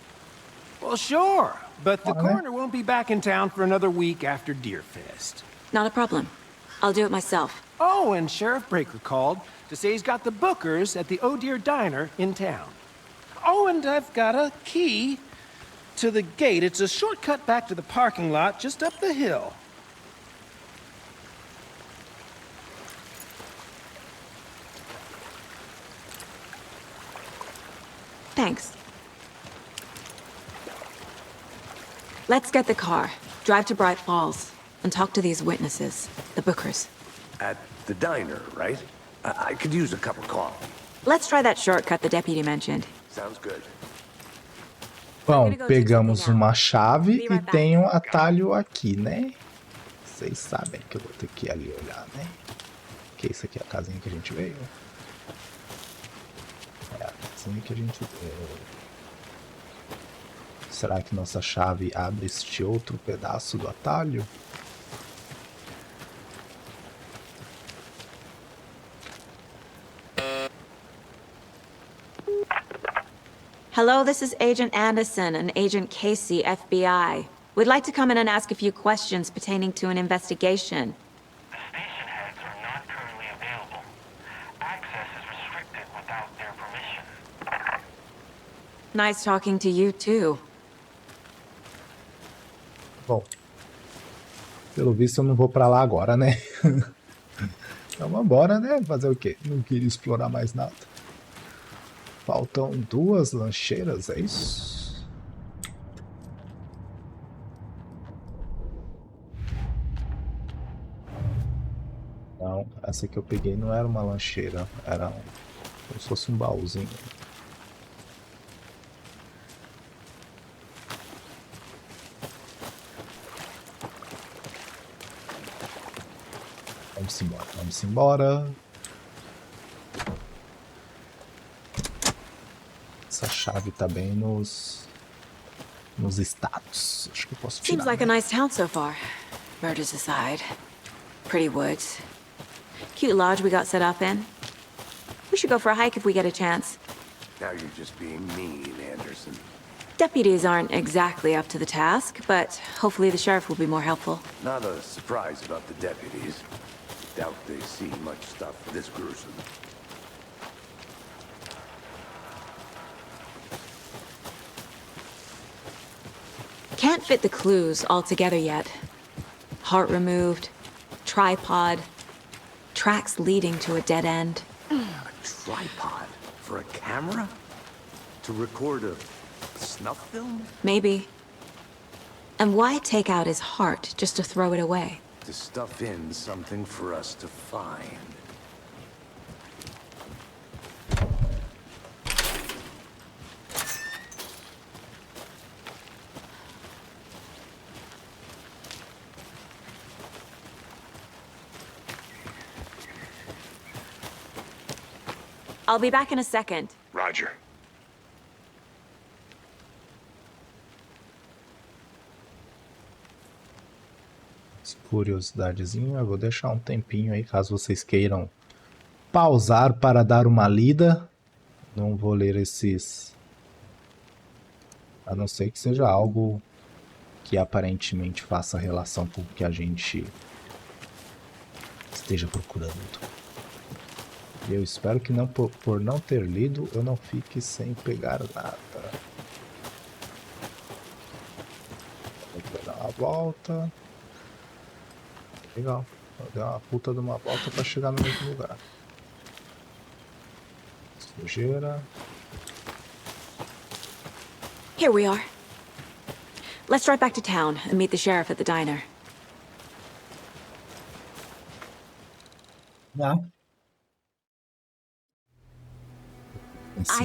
Well, sure, but the coroner won't be back in town for another week after Deerfest. Not a problem. I'll do it myself. Oh, and Sheriff Breaker called to say he's got the bookers at the Oh Dear Diner in town. Oh, and I've got a key to the gate. It's a shortcut back to the parking lot just up the hill. Thanks. Let's get the car, drive to Bright Falls, and talk to these witnesses, the bookers. At the diner, right? I could use a cup of coffee. Let's try that shortcut the deputy mentioned. Sounds good. Bom, pegamos uma chave e tem um atalho aqui, né? Vocês sabem que eu vou ter que ir ali olhar, né? Que isso aqui é a casinha que a gente veio. É a casinha que a gente veio. Será que nossa chave abre este outro pedaço do atalho? Hello, this is Agent Anderson and Agent Casey, FBI. We'd like to come in and ask a few questions pertaining to an investigation. The station heads are not currently available. Access is restricted without their permission. Nice talking to you, too. Bom, pelo visto eu não vou pra lá agora, né? Então vambora, né? Fazer o quê? Não queria explorar mais nada. Faltam 2 lancheiras, é isso? Não, essa que eu peguei não era uma lancheira, era como se fosse um baúzinho. Vamos embora, vamos embora. Essa chave tá bem nos status. Acho que eu posso tirar. Seems like a nice town so far. Murders aside. Pretty woods. Cute lodge we got set up in. We should go for a hike if we get a chance. Now you're just being mean, Anderson. Deputies aren't exactly up to the task, but hopefully the sheriff will be more helpful. Not a surprise about the deputies. Doubt they see much stuff this gruesome. Can't fit the clues all together yet. Heart removed, tripod, tracks leading to a dead end. A tripod? For a camera? To record a snuff film? Maybe. And why take out his heart just to throw it away? To stuff in something for us to find. I'll be back in a second. Roger. Curiosidadezinha, eu vou deixar um tempinho aí caso vocês queiram pausar para dar uma lida. Não vou ler esses, a não ser que seja algo que aparentemente faça relação com o que a gente esteja procurando. E eu espero que não, por não ter lido, eu não fique sem pegar nada. Vou dar uma volta. Legal, vou dar uma puta de uma volta para chegar no mesmo lugar. Sujeira. Here we are. Let's drive back to town and meet the sheriff at the diner. I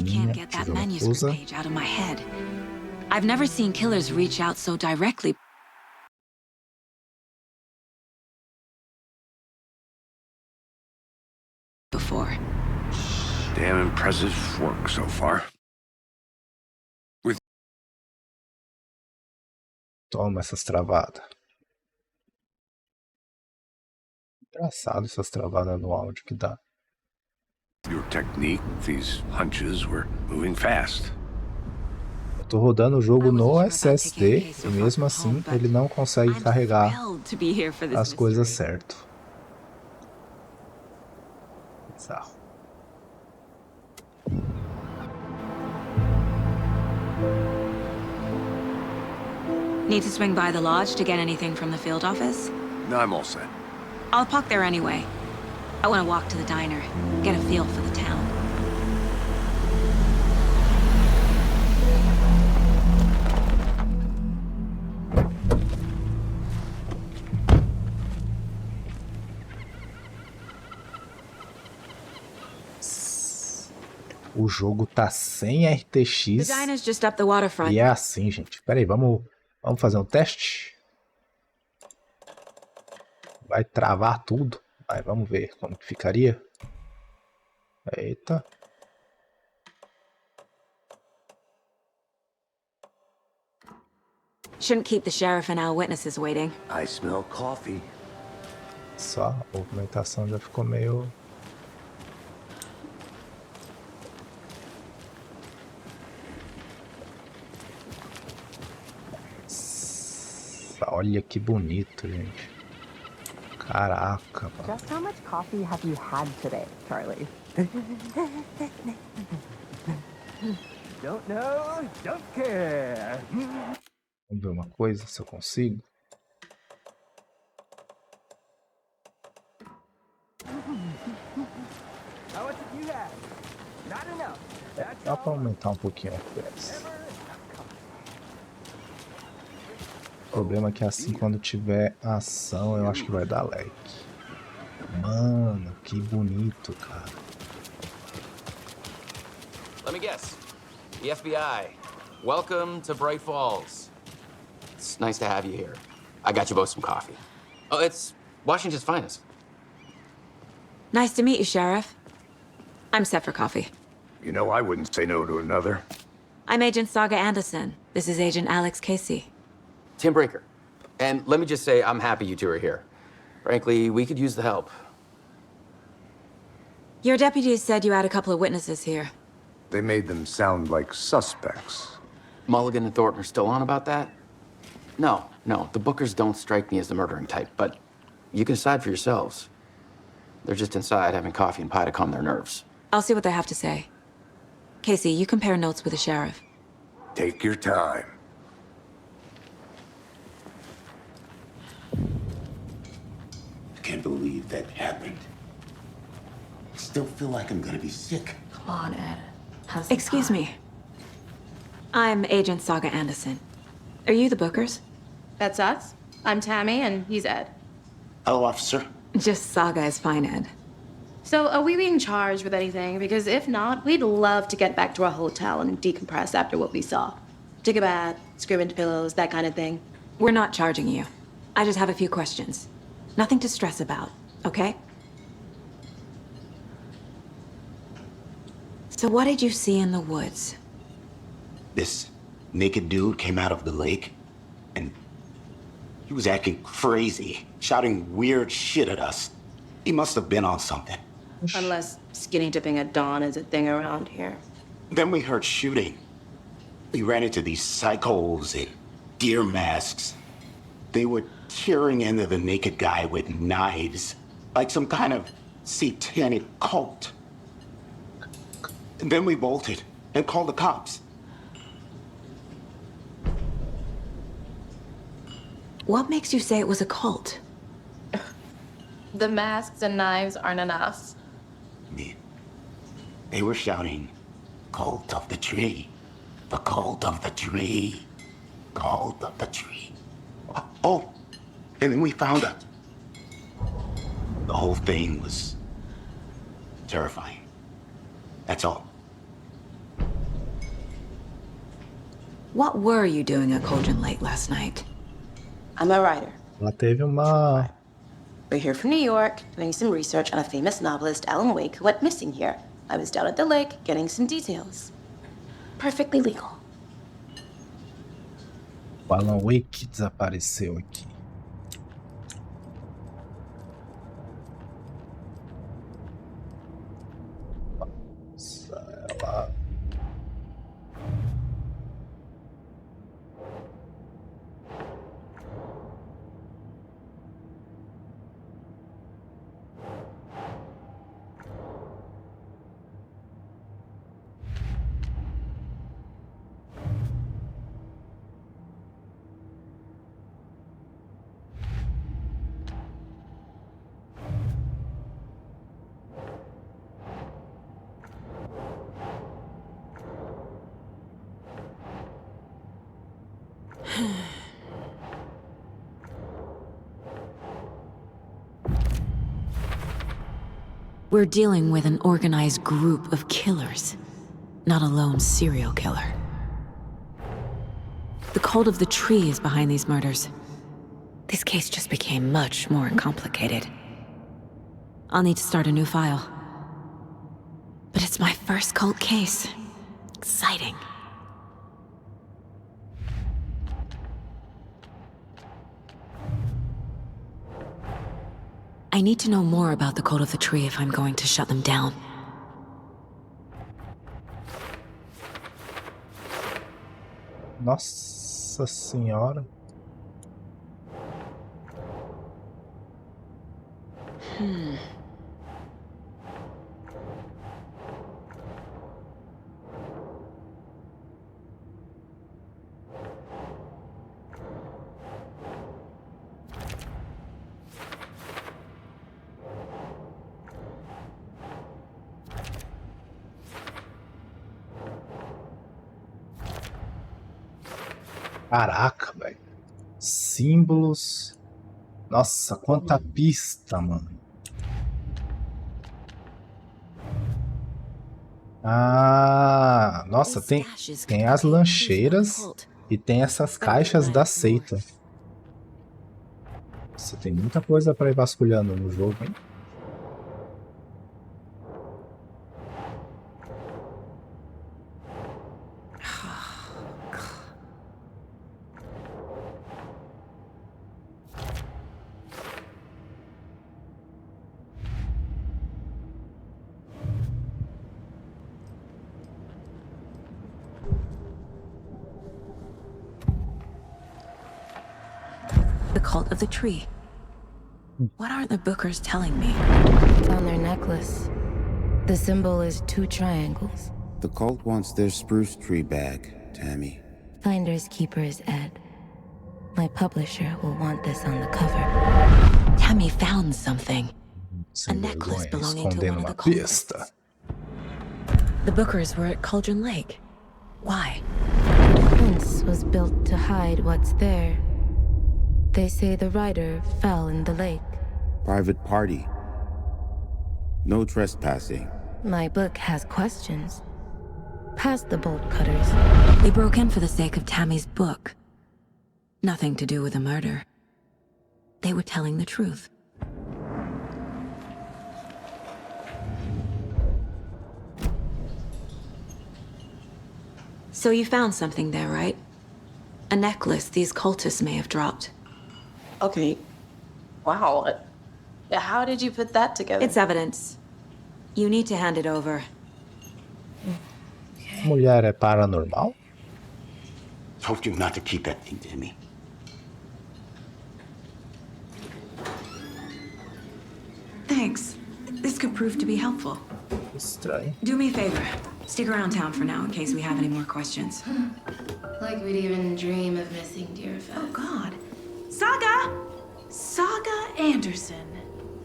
can't get that manuscript page out of my head. I've never seen killers reach out so directly. Before. Damn impressive work so far. Toma essas travadas. Engraçado essas travadas no áudio que dá. Your technique, these hunches were moving fast. Eu tô rodando o jogo no SSD e mesmo assim ele não consegue carregar as coisas certo. Bizarro. Need to swing by the lodge to get anything from the field office? No, I'm all set. I'll park there anyway. I want to walk to the diner, get a feel for the town. O jogo tá sem RTX The diner's just up the waterfront. e é assim, gente. Pera aí, vamos fazer um teste? Vai travar tudo. Vai, vamos ver como que ficaria. Eita. Shouldn't keep the sheriff and our witnesses waiting. I smell coffee. Só a movimentação já ficou meio... Olha que bonito, gente. Caraca, mano. Just how much coffee have you had today, Charlie? Don't know, don't care. Vamos ver uma coisa, se eu consigo. Dá pra aumentar um pouquinho a FPS. O problema é que assim, quando tiver ação, eu acho que vai dar lag. Mano, que bonito, cara. Let me guess. The FBI. Welcome to Bright Falls. It's nice to have you here. I got you both some coffee. Oh, it's Washington's finest. Nice to meet you, Sheriff. I'm set for coffee. You know I wouldn't say no to another. I'm Agent Saga Anderson. This is Agent Alex Casey. Tim Breaker. And let me just say, I'm happy you two are here. Frankly, we could use the help. Your deputies said you had a couple of witnesses here. They made them sound like suspects. Mulligan and Thornton are still on about that? No, the Bookers don't strike me as the murdering type, but you can decide for yourselves. They're just inside having coffee and pie to calm their nerves. I'll see what they have to say. Casey, you compare notes with the sheriff. Take your time. I can't believe that happened. I still feel like I'm gonna be sick. Come on, Ed. Excuse me. I'm Agent Saga Anderson. Are you the Bookers? That's us. I'm Tammy, and he's Ed. Hello, officer. Just Saga is fine, Ed. So, are we being charged with anything? Because if not, we'd love to get back to our hotel and decompress after what we saw. Take a bath, scream into pillows, that kind of thing. We're not charging you. I just have a few questions. Nothing to stress about, okay? So what did you see in the woods? This naked dude came out of the lake, and he was acting crazy, shouting weird shit at us. He must have been on something. Unless skinny dipping at dawn is a thing around here. Then we heard shooting. We ran into these psychos in deer masks. They were tearing into the naked guy with knives, like some kind of satanic cult. And then we bolted and called the cops. What makes you say it was a cult? The masks and knives aren't enough. They were shouting, "Cult of the tree, the cult of the tree, cult of the tree." Oh, and then we found out. The whole thing was terrifying. That's all. What were you doing at Cauldron Lake last night? I'm a writer. Ela teve uma... We're here from New York, doing some research on a famous novelist, Alan Wake, who went missing here. I was down at the lake, getting some details. Perfectly legal. O Alan Wake desapareceu aqui. Nossa, ela... We're dealing with an organized group of killers, not a lone serial killer. The cult of the tree is behind these murders. This case just became much more complicated. I'll need to start a new file. But it's my first cult case. Exciting. I need to know more about the cult of the tree if I'm going to shut them down. Nossa senhora. Caraca, velho. Símbolos. Nossa, quanta pista, mano. Ah, nossa, tem as lancheiras e tem essas caixas da seita. Nossa, tem muita coisa pra ir vasculhando no jogo, hein? The cult of the tree. What aren't the Bookers telling me? On their necklace, the symbol is 2 triangles. The cult wants their spruce tree back, Tammy. Finders keepers, Ed. My publisher will want this on the cover. Tammy found something. A necklace belonging to one of the cultists. The Bookers were at Cauldron Lake. Why? The fence was built to hide what's there. They say the rider fell in the lake. Private party. No trespassing. My book has questions. Past the bolt cutters. They broke in for the sake of Tammy's book. Nothing to do with the murder. They were telling the truth. So you found something there, right? A necklace these cultists may have dropped. Okay. Wow. How did you put that together? It's evidence. You need to hand it over. Mulher é paranormal? Told you not to keep that thing to me. Thanks. This could prove to be helpful. Estranho. Do me a favor. Stick around town for now in case we have any more questions. Like we'd even dream of missing Deerfest. Oh, God. Saga! Saga Anderson.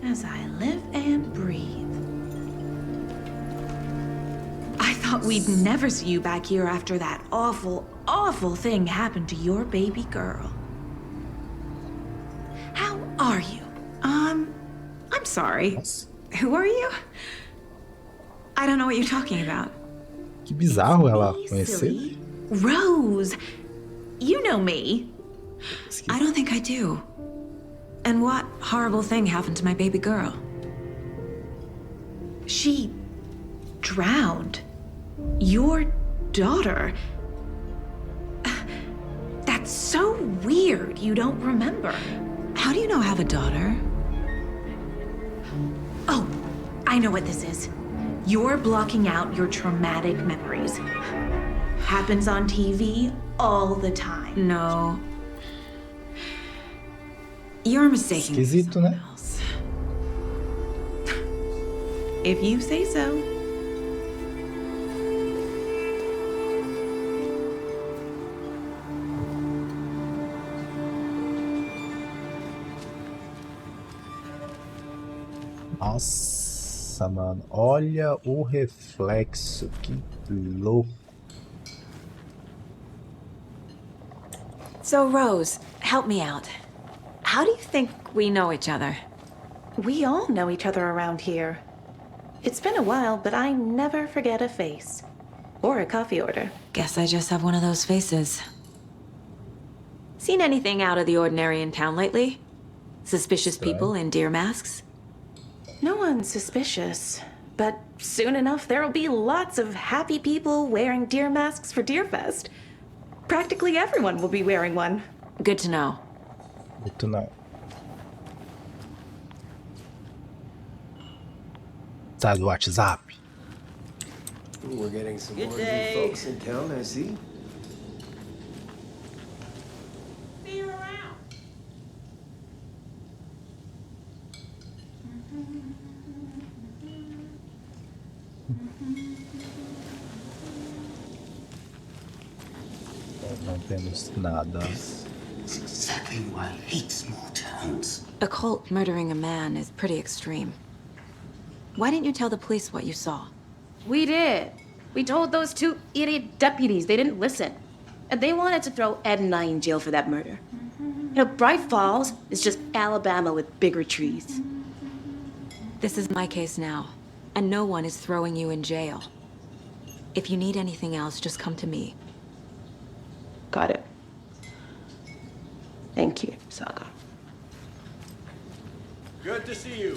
As I live and breathe. I thought we'd never see you back here after that awful, awful thing happened to your baby girl. How are you? I'm sorry. Who are you? I don't know what you're talking about. Que bizarro ela conhecer. Rose, you know me. I don't think I do. And what horrible thing happened to my baby girl? She drowned. Your daughter. That's so weird you don't remember. How do you know I have a daughter? Oh, I know what this is. You're blocking out your traumatic memories. Happens on TV all the time. No. You're mistaken. Esquisito, né? If you say so. Nossa, mano. Olha o reflexo. Que louco. So, Rose, help me out. How do you think we know each other? We all know each other around here. It's been a while, but I never forget a face. Or a coffee order. Guess I just have one of those faces. Seen anything out of the ordinary in town lately? Suspicious people in deer masks? No one's suspicious. But soon enough, there'll be lots of happy people wearing deer masks for Deerfest. Practically everyone will be wearing one. Good to know. Good to know. Tá do WhatsApp. We're getting some Good more day. new folks in town, I see. See you around. Não temos nada. It's exactly why I hate small towns. A cult murdering a man is pretty extreme. Why didn't you tell the police what you saw? We did. We told those two idiot deputies. They didn't listen. And they wanted to throw Ed and I in jail for that murder. You know, Bright Falls is just Alabama with bigger trees. This is my case now, and no one is throwing you in jail. If you need anything else, just come to me. Got it. Thank you, Saga. Good to see you.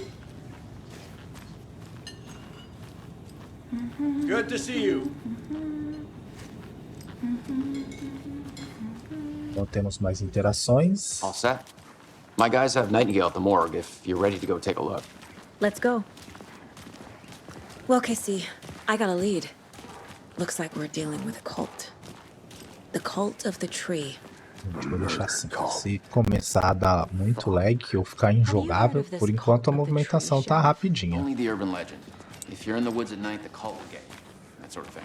Good to see you. Não temos mais interações. All set? My guys have Nightingale at the morgue if you're ready to go take a look. Let's go. Well, Casey, I got a lead. Looks like we're dealing with a cult. The cult of the tree. Gente, vou deixar assim. Se começar a dar muito lag ou ficar injogável, por enquanto a movimentação tá rapidinha. Only the urban legend. If you're in the woods at night, the cult will get you. That sort of thing.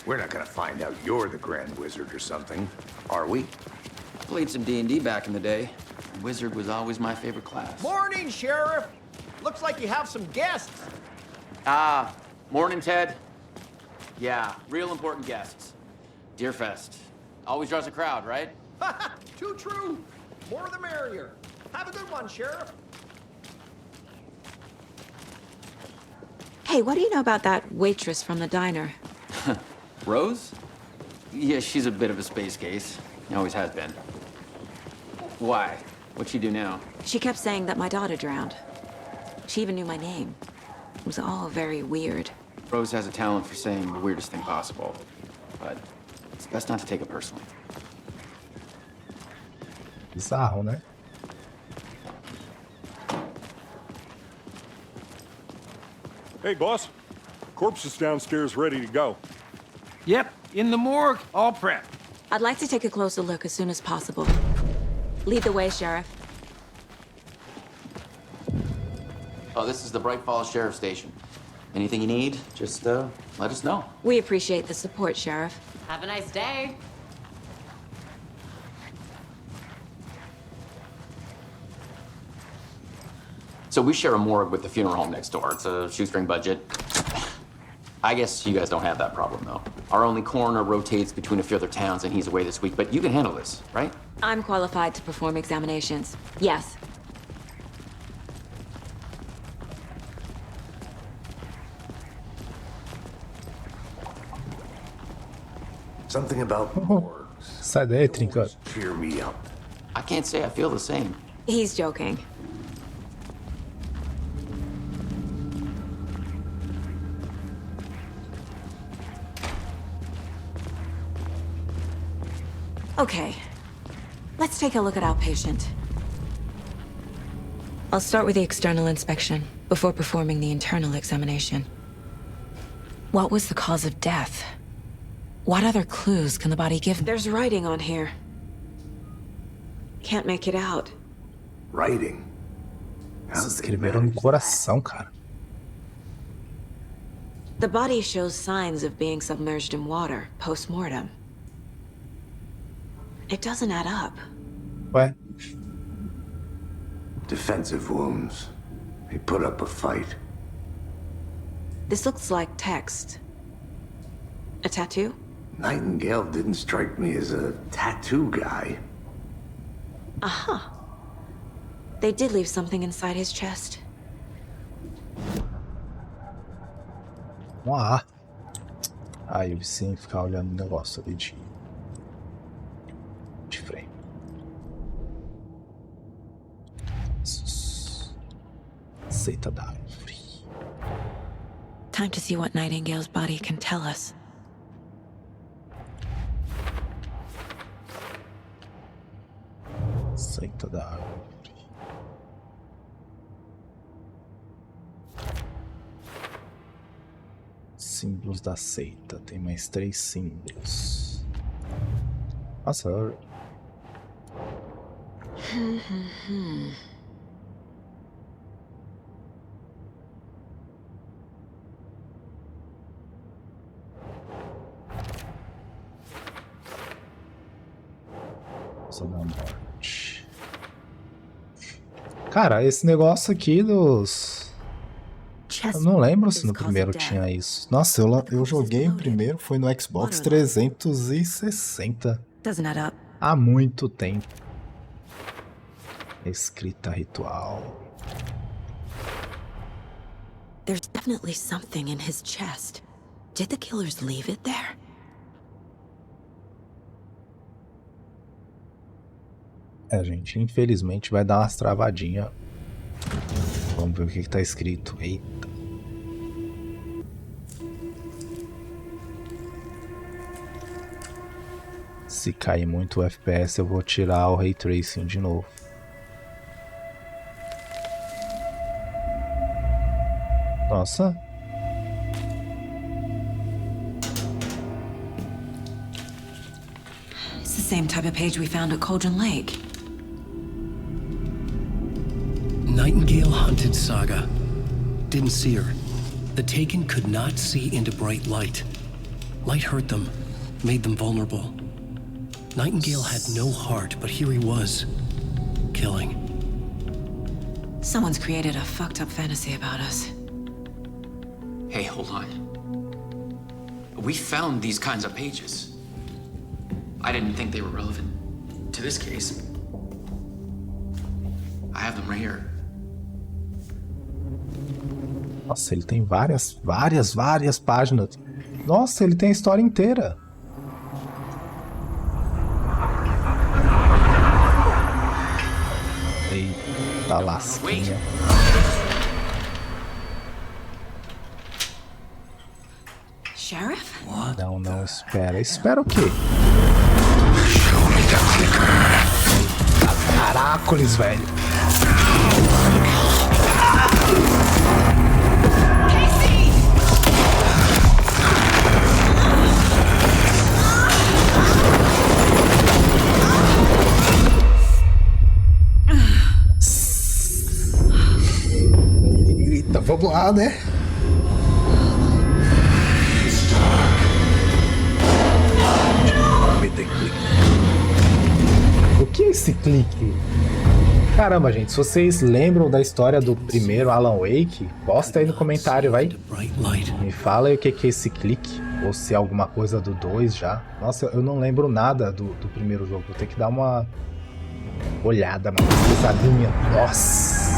We're not gonna find out you're the Grand Wizard or something, are we? I played some D&D back in the day. Wizard was always my favorite class. Morning, Sheriff. Looks like you have some guests. Ah, morning, Ted. Yeah, real important guests. Deerfest. Always draws a crowd, right? Too true. More the merrier. Have a good one, Sheriff. Hey, what do you know about that waitress from the diner? Rose? Yeah, she's a bit of a space case. Always has been. Why? What'd she do now? She kept saying that my daughter drowned. She even knew my name. It was all very weird. Rose has a talent for saying the weirdest thing possible. But it's best not to take it personally. Bizarro, né? Hey, boss. Corpse is downstairs ready to go. Yep, in the morgue, all prepped. I'd like to take a closer look as soon as possible. Lead the way, Sheriff. Oh, this is the Bright Falls Sheriff Station. Anything you need, just let us know. We appreciate the support, Sheriff. Have a nice day. So we share a morgue with the funeral home next door. It's a shoestring budget. I guess you guys don't have that problem, though. Our only coroner rotates between a few other towns, and he's away this week, but you can handle this, right? I'm qualified to perform examinations. Yes. Something about morgues. Sai daí, trincando. Cheer me up. I can't say I feel the same. He's joking. Okay, let's take a look at our patient. I'll start with the external inspection before performing the internal examination. What was the cause of death? What other clues can the body give? There's writing on here. Can't make it out. Writing? Se escreveram no coração, cara. The body shows signs of being submerged in water post-mortem. It doesn't add up. Ué? Defensive wounds. He put up a fight. This looks like text. A tattoo? Nightingale didn't strike me as a tattoo guy. Uh-huh. They did leave something inside his chest. Vamos lá. Aí eu sim ficar olhando o negócio ali de frame. Seita da árvore. Time to see what Nightingale's body can tell us. Seita da árvore. símbolos da seita. Tem mais 3 símbolos. Nossa, eu... da morte. Cara, esse negócio aqui dos... Eu não lembro se no primeiro tinha isso. Nossa, eu joguei o primeiro, foi no Xbox 360. Há muito tempo. Escrita ritual. There's definitely something in his chest. Did the killers leave it there? É, gente, infelizmente vai dar umas travadinhas. Vamos ver o que tá escrito. Eita. Se cair muito o FPS, eu vou tirar o Ray Tracing de novo. Nossa. It's the same type of page we found at Cauldron Lake. Nightingale hunted Saga. Didn't see her. The Taken could not see into bright light. Light hurt them, made them vulnerable. Nightingale had no heart, but here he was, killing. Someone's created a fucked up fantasy about us. Hey, hold on. We found these kinds of pages. I didn't think they were relevant to this case. I have them right here. Nossa, ele tem várias páginas. Nossa, ele tem a história inteira. Eita lasquinha. Sheriff? Não, espera. Espera o quê? Caracoles, velho. Eita, vamos lá, né? O que é esse clique? Caramba, gente, se vocês lembram da história do primeiro Alan Wake, posta aí no comentário, vai. Me fala aí o que é esse clique, ou se é alguma coisa do 2 já. Nossa, eu não lembro nada do primeiro jogo, vou ter que dar uma olhada, uma pesquisadinha. Nossa!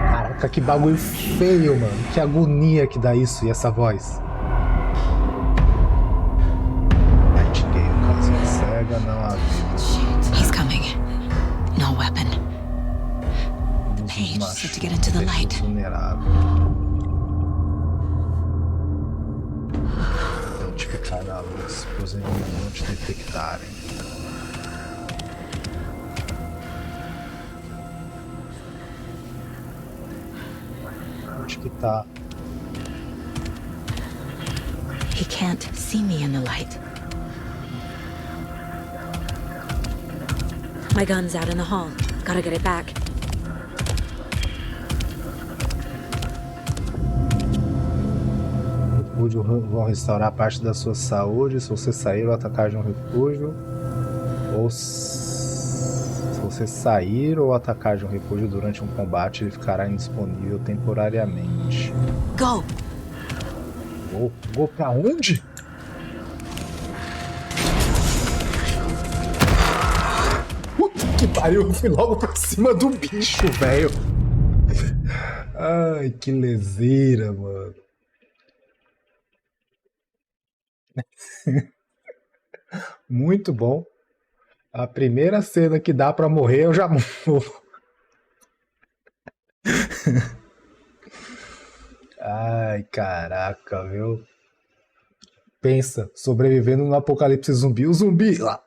Caraca, que bagulho feio, mano. Que agonia que dá isso e essa voz. Cega não há vida. He's coming. No weapon. Page said to get into the light. Identificar a luz, os inimigos te detectarem. Onde que tá? He can't see me in the light. My gun's out in the hall. Gotta get it back. Refúgio vão restaurar parte da sua saúde se você sair ou atacar de um refúgio. Ou se você sair ou atacar de um refúgio durante um combate, ele ficará indisponível temporariamente. Go! Vou pra onde? Que pariu, eu fui logo pra cima do bicho, velho. Ai, que leseira, mano. Muito bom. A primeira cena que dá pra morrer, eu já morro. Ai, caraca, viu? Pensa, sobrevivendo no apocalipse zumbi, o zumbi lá.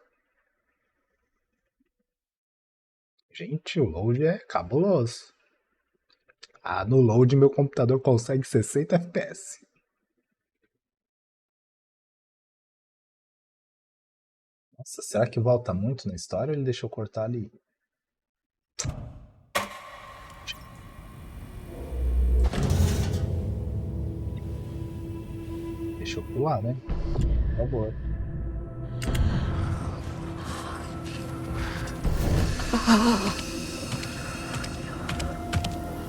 Gente, o load é cabuloso. Ah, no load meu computador consegue 60 FPS. Nossa, será que volta muito na história ou ele deixou cortar ali? Deixa eu pular, né? Por favor.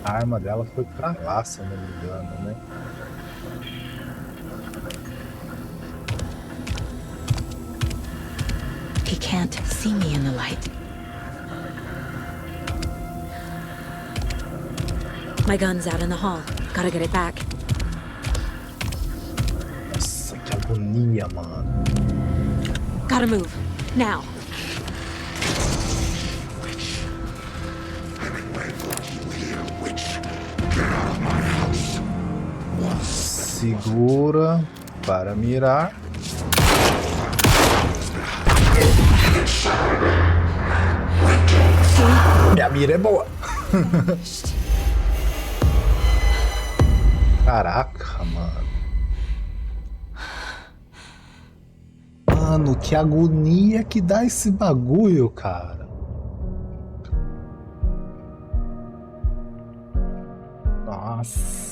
A arma dela foi pra lá, se eu não me engano, né? He can't see me in the light. My gun's out in the hall. Gotta get it back. Nossa, que agonia, mano. Gotta move. Now. Segura para mirar. Minha mira é boa. Caraca, mano. Mano, que agonia que dá esse bagulho, cara. Nossa.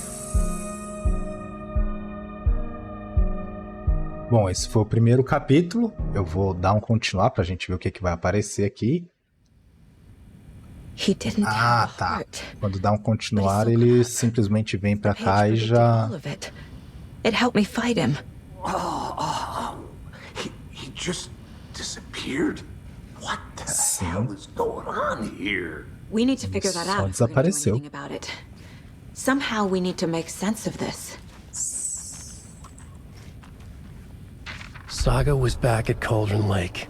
Bom, esse foi o primeiro capítulo. Eu vou dar um continuar pra gente ver o que, que vai aparecer aqui. Ah, tá. Quando dá um continuar, ele simplesmente vem pra cá e já... It helped me fight him. He just disappeared? What the hell is going on here? We need to figure that out if we're gonna do anything about it. Somehow we need to make sense of this. Saga was back at Cauldron Lake.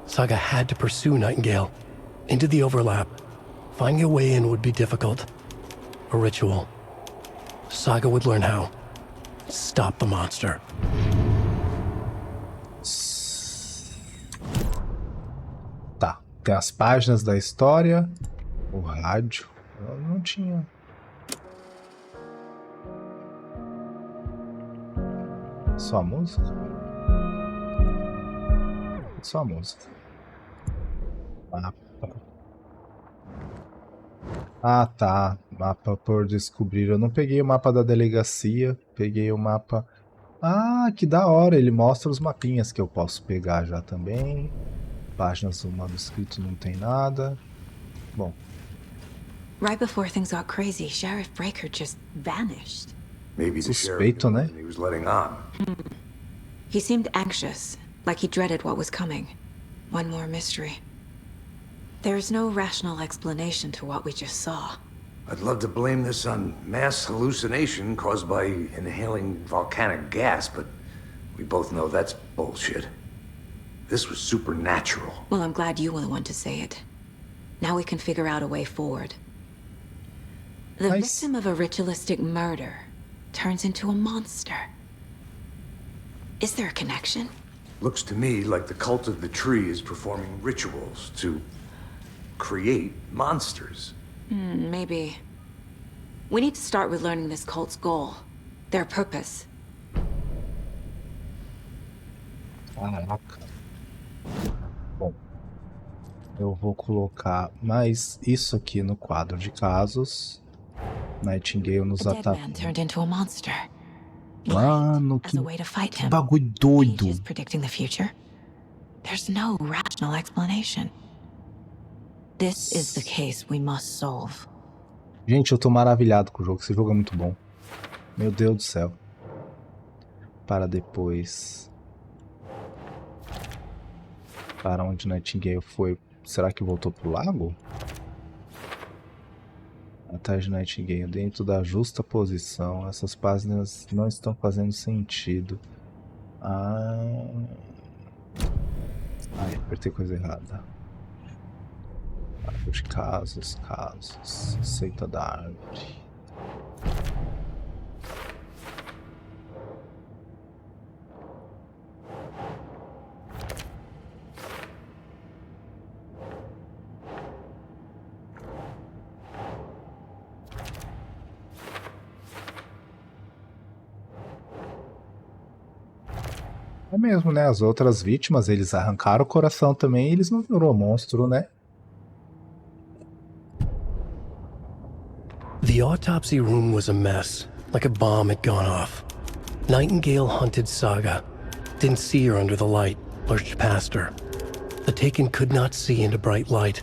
Saga had to pursue Nightingale into the overlap. Finding a way in would be difficult. A ritual. Saga would learn how. Stop the monster. Tá, tem as páginas da história. O rádio. Eu não tinha. Só a música? Só a música. Mapa. Ah, tá. Mapa por descobrir. Eu não peguei o mapa da delegacia. Peguei o mapa... Ah, que da hora. Ele mostra os mapinhas que eu posso pegar já também. Páginas do manuscrito não tem nada. Bom. Right before things got crazy, Sheriff Breaker just vanished. Maybe the Suspeito, né? he was letting on. He seemed anxious, like he dreaded what was coming. One more mystery. There's no rational explanation to what we just saw. I'd love to blame this on mass hallucination caused by inhaling volcanic gas, but we both know that's bullshit. This was supernatural. Well, I'm glad you were the one to say it. Now we can figure out a way forward. The victim of a ritualistic murder turns into a monster. Is there a connection? Looks to me like the cult of the tree is performing rituals to create monsters. Maybe. We need to start with learning this cult's goal. Their purpose. Caraca. Bom. Eu vou colocar mais isso aqui no quadro de casos. Nightingale nos ataca. Mano, que bagulho doido. Predicting the future. There's no rational explanation. This is the case we must solve. Gente, eu tô maravilhado com o jogo. Esse jogo é muito bom. Meu Deus do céu. Para depois. Para onde Nightingale foi? Será que voltou pro lago? Atrás de Nightingale, dentro da justa posição. Essas páginas não estão fazendo sentido. Ai, apertei coisa errada. Árvore de casos. Seita da árvore. É mesmo, né? As outras vítimas, eles arrancaram o coração também e eles não virou monstro, né? The autopsy room was a mess, like a bomb had gone off. Nightingale hunted Saga. Didn't see her under the light, lurched past her. The Taken could not see into bright light.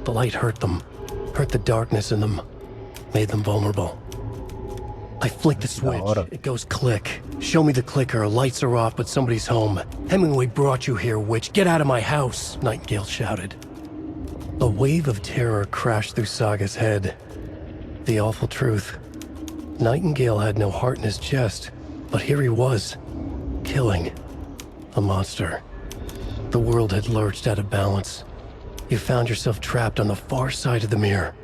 The light hurt them, hurt the darkness in them, made them vulnerable. I flick the switch, it goes click. Show me the clicker, lights are off, but somebody's home. Hemingway brought you here, witch. Get out of my house, Nightingale shouted. A wave of terror crashed through Saga's head. The awful truth. Nightingale had no heart in his chest, but here he was, killing a monster. The world had lurched out of balance. You found yourself trapped on the far side of the mirror.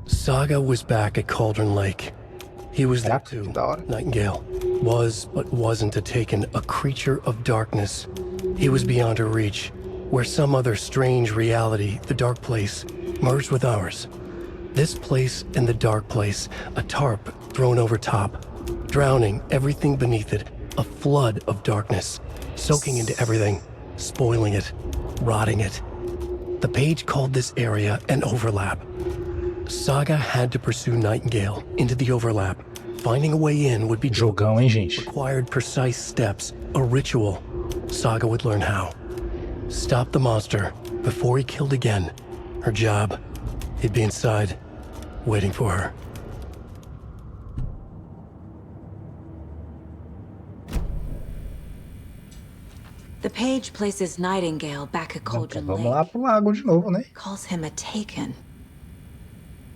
Saga was back at Cauldron Lake. He was there too. Nightingale was, but wasn't a Taken, a creature of darkness. He was beyond her reach, where some other strange reality, the dark place, merged with ours. This place and the dark place, a tarp thrown over top, drowning everything beneath it, a flood of darkness, soaking into everything, spoiling it, rotting it. The page called this area an overlap. Saga had to pursue Nightingale into the overlap. Finding a way in would be jogão, hein, gente? Required precise steps, a ritual. Saga would learn how. Stop the monster before he killed again. Her job, he'd be inside, waiting for her. The page places Nightingale back at Cauldron Lake. Vamos lá pro lago de novo, né? Calls him a Taken.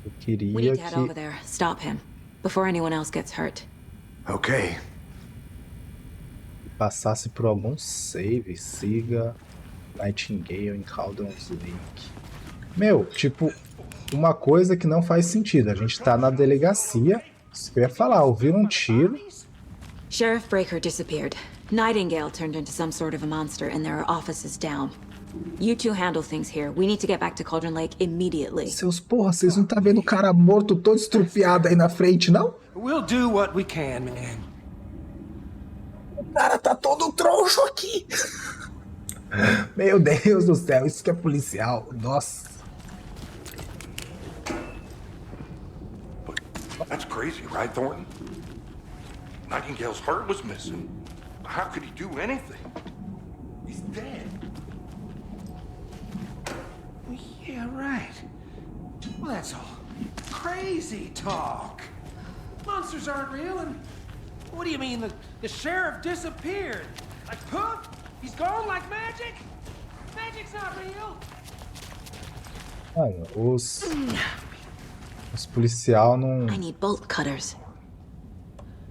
Eu queria We need to head over there. Stop him before anyone else gets hurt. Okay. Passasse por algum save, siga Nightingale em Cauldron Lake. Meu, tipo, uma coisa que não faz sentido. A gente tá na delegacia. Isso que eu ia falar, ouviram um tiro. Sheriff Breaker disappeared. Nightingale turned into some sort of a monster and there are offices down. You two handle things here. We need to get back to Cauldron Lake immediately. Seus porra, vocês não tá vendo o cara morto todo estrupiado aí na frente, não? We'll do what we can, man. O cara tá todo troncho aqui. Meu Deus do céu, isso que é policial. Nossa. That's crazy, right, Thornton? Nightingale's heart was missing. How could he do anything? He's dead. Yeah, right. Well, that's all crazy talk. Monsters aren't real, and what do you mean the sheriff disappeared? Like poof? He's gone like magic? Magic's not real. Olha, os policial não. I need bolt cutters.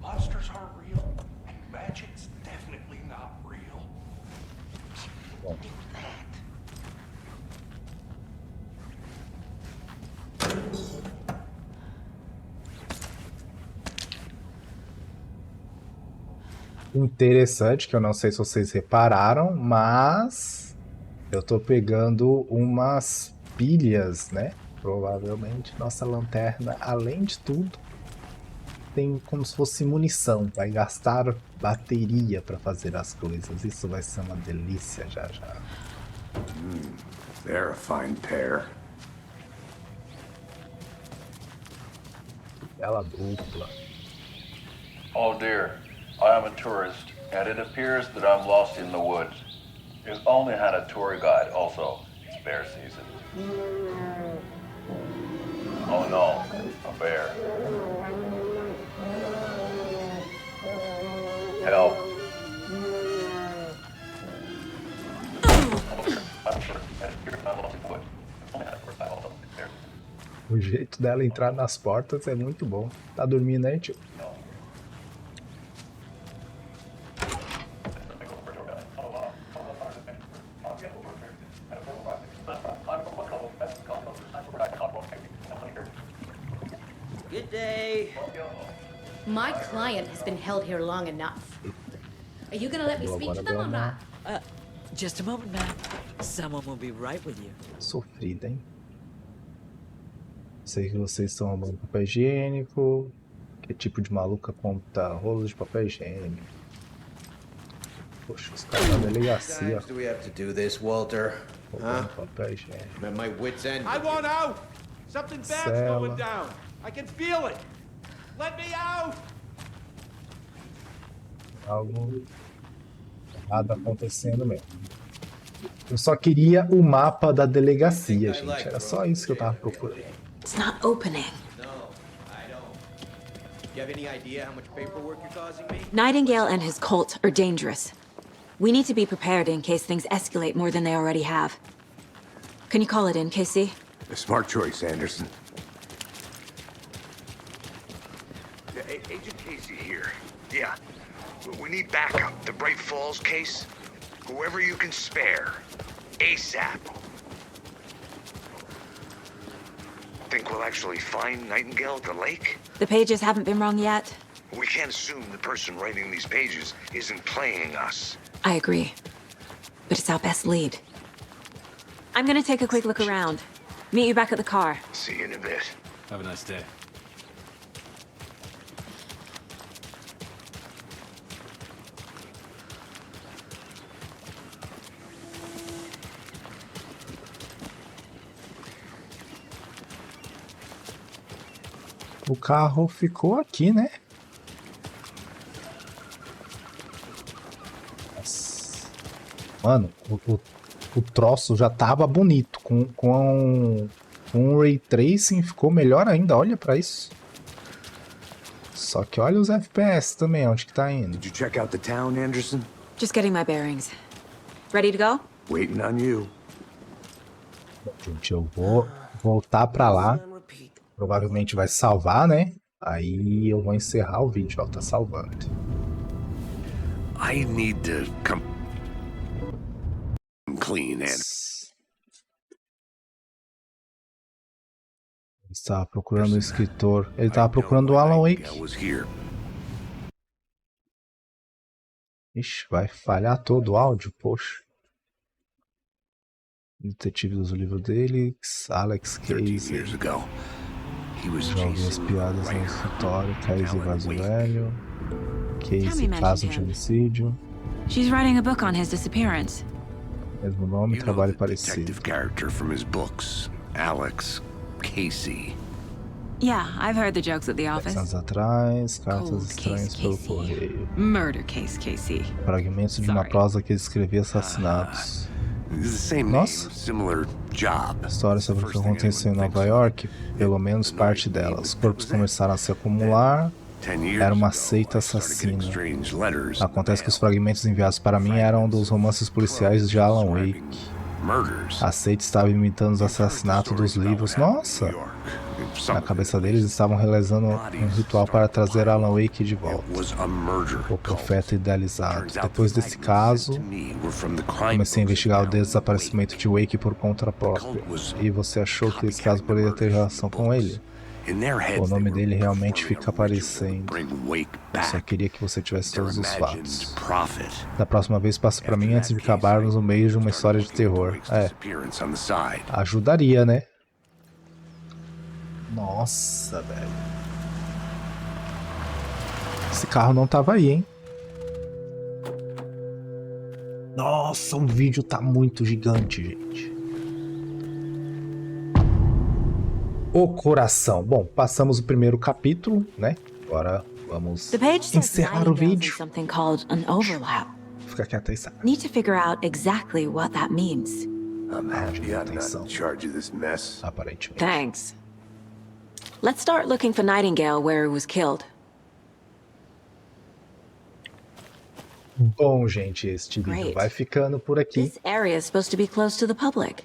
Monsters aren't real, and magic's definitely not real. Bom. Interessante, que eu não sei se vocês repararam, mas eu tô pegando umas pilhas, né? Provavelmente nossa lanterna, além de tudo, tem como se fosse munição. Vai gastar bateria para fazer as coisas. Isso vai ser uma delícia já já. They're a fine pair. Bela dupla. Oh dear, I am a tourist, and it appears that I'm lost in the woods. You've only had a tour guide, also. It's bear season. Oh no, a bear. Help. O jeito dela entrar nas portas é muito bom. Tá dormindo aí, tio? Good day. My client has been held here long enough. Are you gonna let me speak to them or not? Just a moment, ma'am. Someone will be right with you. Sofrida, hein? Sei que vocês estão arrumando papel higiênico. Que tipo de maluca compra rolos de papel higiênico? Poxa, os caras da delegacia. Do we have to do this, Walter? Huh? Papel higiênico. I'm at my wit's end. I want out! Something bad's going down. I can feel it. Let me out! Algo errado acontecendo mesmo. Eu só queria o mapa da delegacia, gente. Era só isso que eu tava procurando. It's not opening. No, I don't. Do you have any idea how much paperwork you're causing me? Nightingale and his cult are dangerous. We need to be prepared in case things escalate more than they already have. Can you call it in, Casey? A smart choice, Anderson. Agent Casey here. Yeah. We need backup. The Bright Falls case. Whoever you can spare. ASAP. Think we'll actually find Nightingale at the lake? The pages haven't been wrong yet. We can't assume the person writing these pages isn't playing us. I agree. But it's our best lead. I'm gonna take a quick look around. Meet you back at the car. See you in a bit. Have a nice day. O carro ficou aqui, né? Nossa. Mano, o troço já tava bonito. Com um Ray Tracing ficou melhor ainda. Olha pra isso. Só que olha os FPS também, onde que tá indo. Did you check out the town, Anderson? Just getting my bearings. Ready to go? Waiting on you. Gente, eu vou voltar pra lá. Provavelmente vai salvar, né? Aí eu vou encerrar o vídeo, ó, tá salvando. I need to come clean, Anderson. Ele estava procurando o escritor. Ele estava procurando o Alan Wake. Ixi, vai falhar todo o áudio, poxa. Detetive dos livros dele, Alex Casey. Já ouviu as piadas no escritório, Casey vaso velho. Casey, caso de homicídio. She's writing a book on his disappearance. Mesmo nome, trabalho parecido. Detective character from his books, Alex Casey. Yeah, I've heard the jokes at the office. Anos atrás, cartas estranhas pelo correio. Murder case, Casey. Fragmentos de uma prosa que descrevia assassinatos. Nossa, história sobre o que aconteceu em Nova York, pelo menos parte dela. Os corpos começaram a se acumular, era uma seita assassina. Acontece que os fragmentos enviados para mim eram dos romances policiais de Alan Wake. A seita estava imitando os assassinatos dos livros. Nossa! Na cabeça deles estavam realizando um ritual para trazer Alan Wake de volta. O profeta idealizado. Depois desse caso, comecei a investigar o desaparecimento de Wake por conta própria. E você achou que esse caso poderia ter relação com ele? O nome dele realmente fica aparecendo. Eu só queria que você tivesse todos os fatos. Da próxima vez, passe pra mim antes de acabarmos no meio de uma história de terror. É. Ajudaria, né? Nossa, velho. Esse carro não tava aí, hein? Nossa, o vídeo tá muito gigante, gente. O coração. Bom, passamos o primeiro capítulo, né? Agora vamos encerrar o vídeo. Fica quieto aí, sabe? Need to figure out exactly what that means. I'm happy I'm not in charge of this mess. Aparentemente. Thanks. Let's start looking for Nightingale where he was killed. Bom, gente, este vídeo vai ficando por aqui. This area is supposed to be close to the public.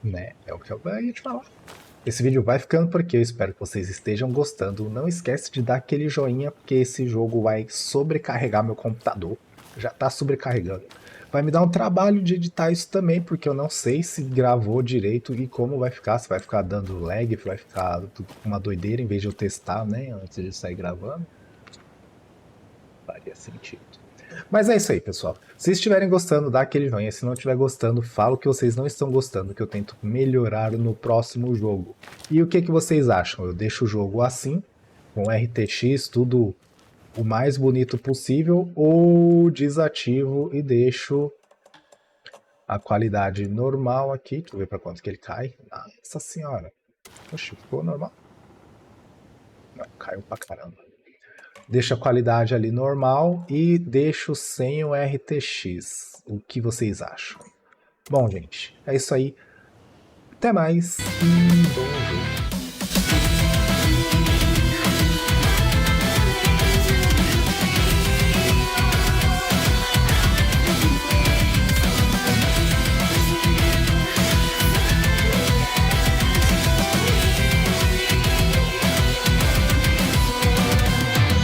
Né, é o que eu ia te falar. Esse vídeo vai ficando por aqui, eu espero que vocês estejam gostando. Não esquece de dar aquele joinha, porque esse jogo vai sobrecarregar meu computador. Já tá sobrecarregando. Vai me dar um trabalho de editar isso também, porque eu não sei se gravou direito e como vai ficar. Se vai ficar dando lag, vai ficar uma doideira em vez de eu testar, né, antes de sair gravando. Faria sentido. Mas é isso aí, pessoal. Se estiverem gostando, dá aquele joinha. Se não estiver gostando, fala o que vocês não estão gostando, que eu tento melhorar no próximo jogo. E o que vocês acham? Eu deixo o jogo assim, com RTX, tudo o mais bonito possível ou desativo e deixo a qualidade normal aqui. Deixa eu ver para quanto que ele cai. Nossa senhora. Oxe, ficou normal? Não, caiu pra caramba. Deixo a qualidade ali normal e deixo sem o RTX. O que vocês acham? Bom, gente, é isso aí. Até mais e bom jogo.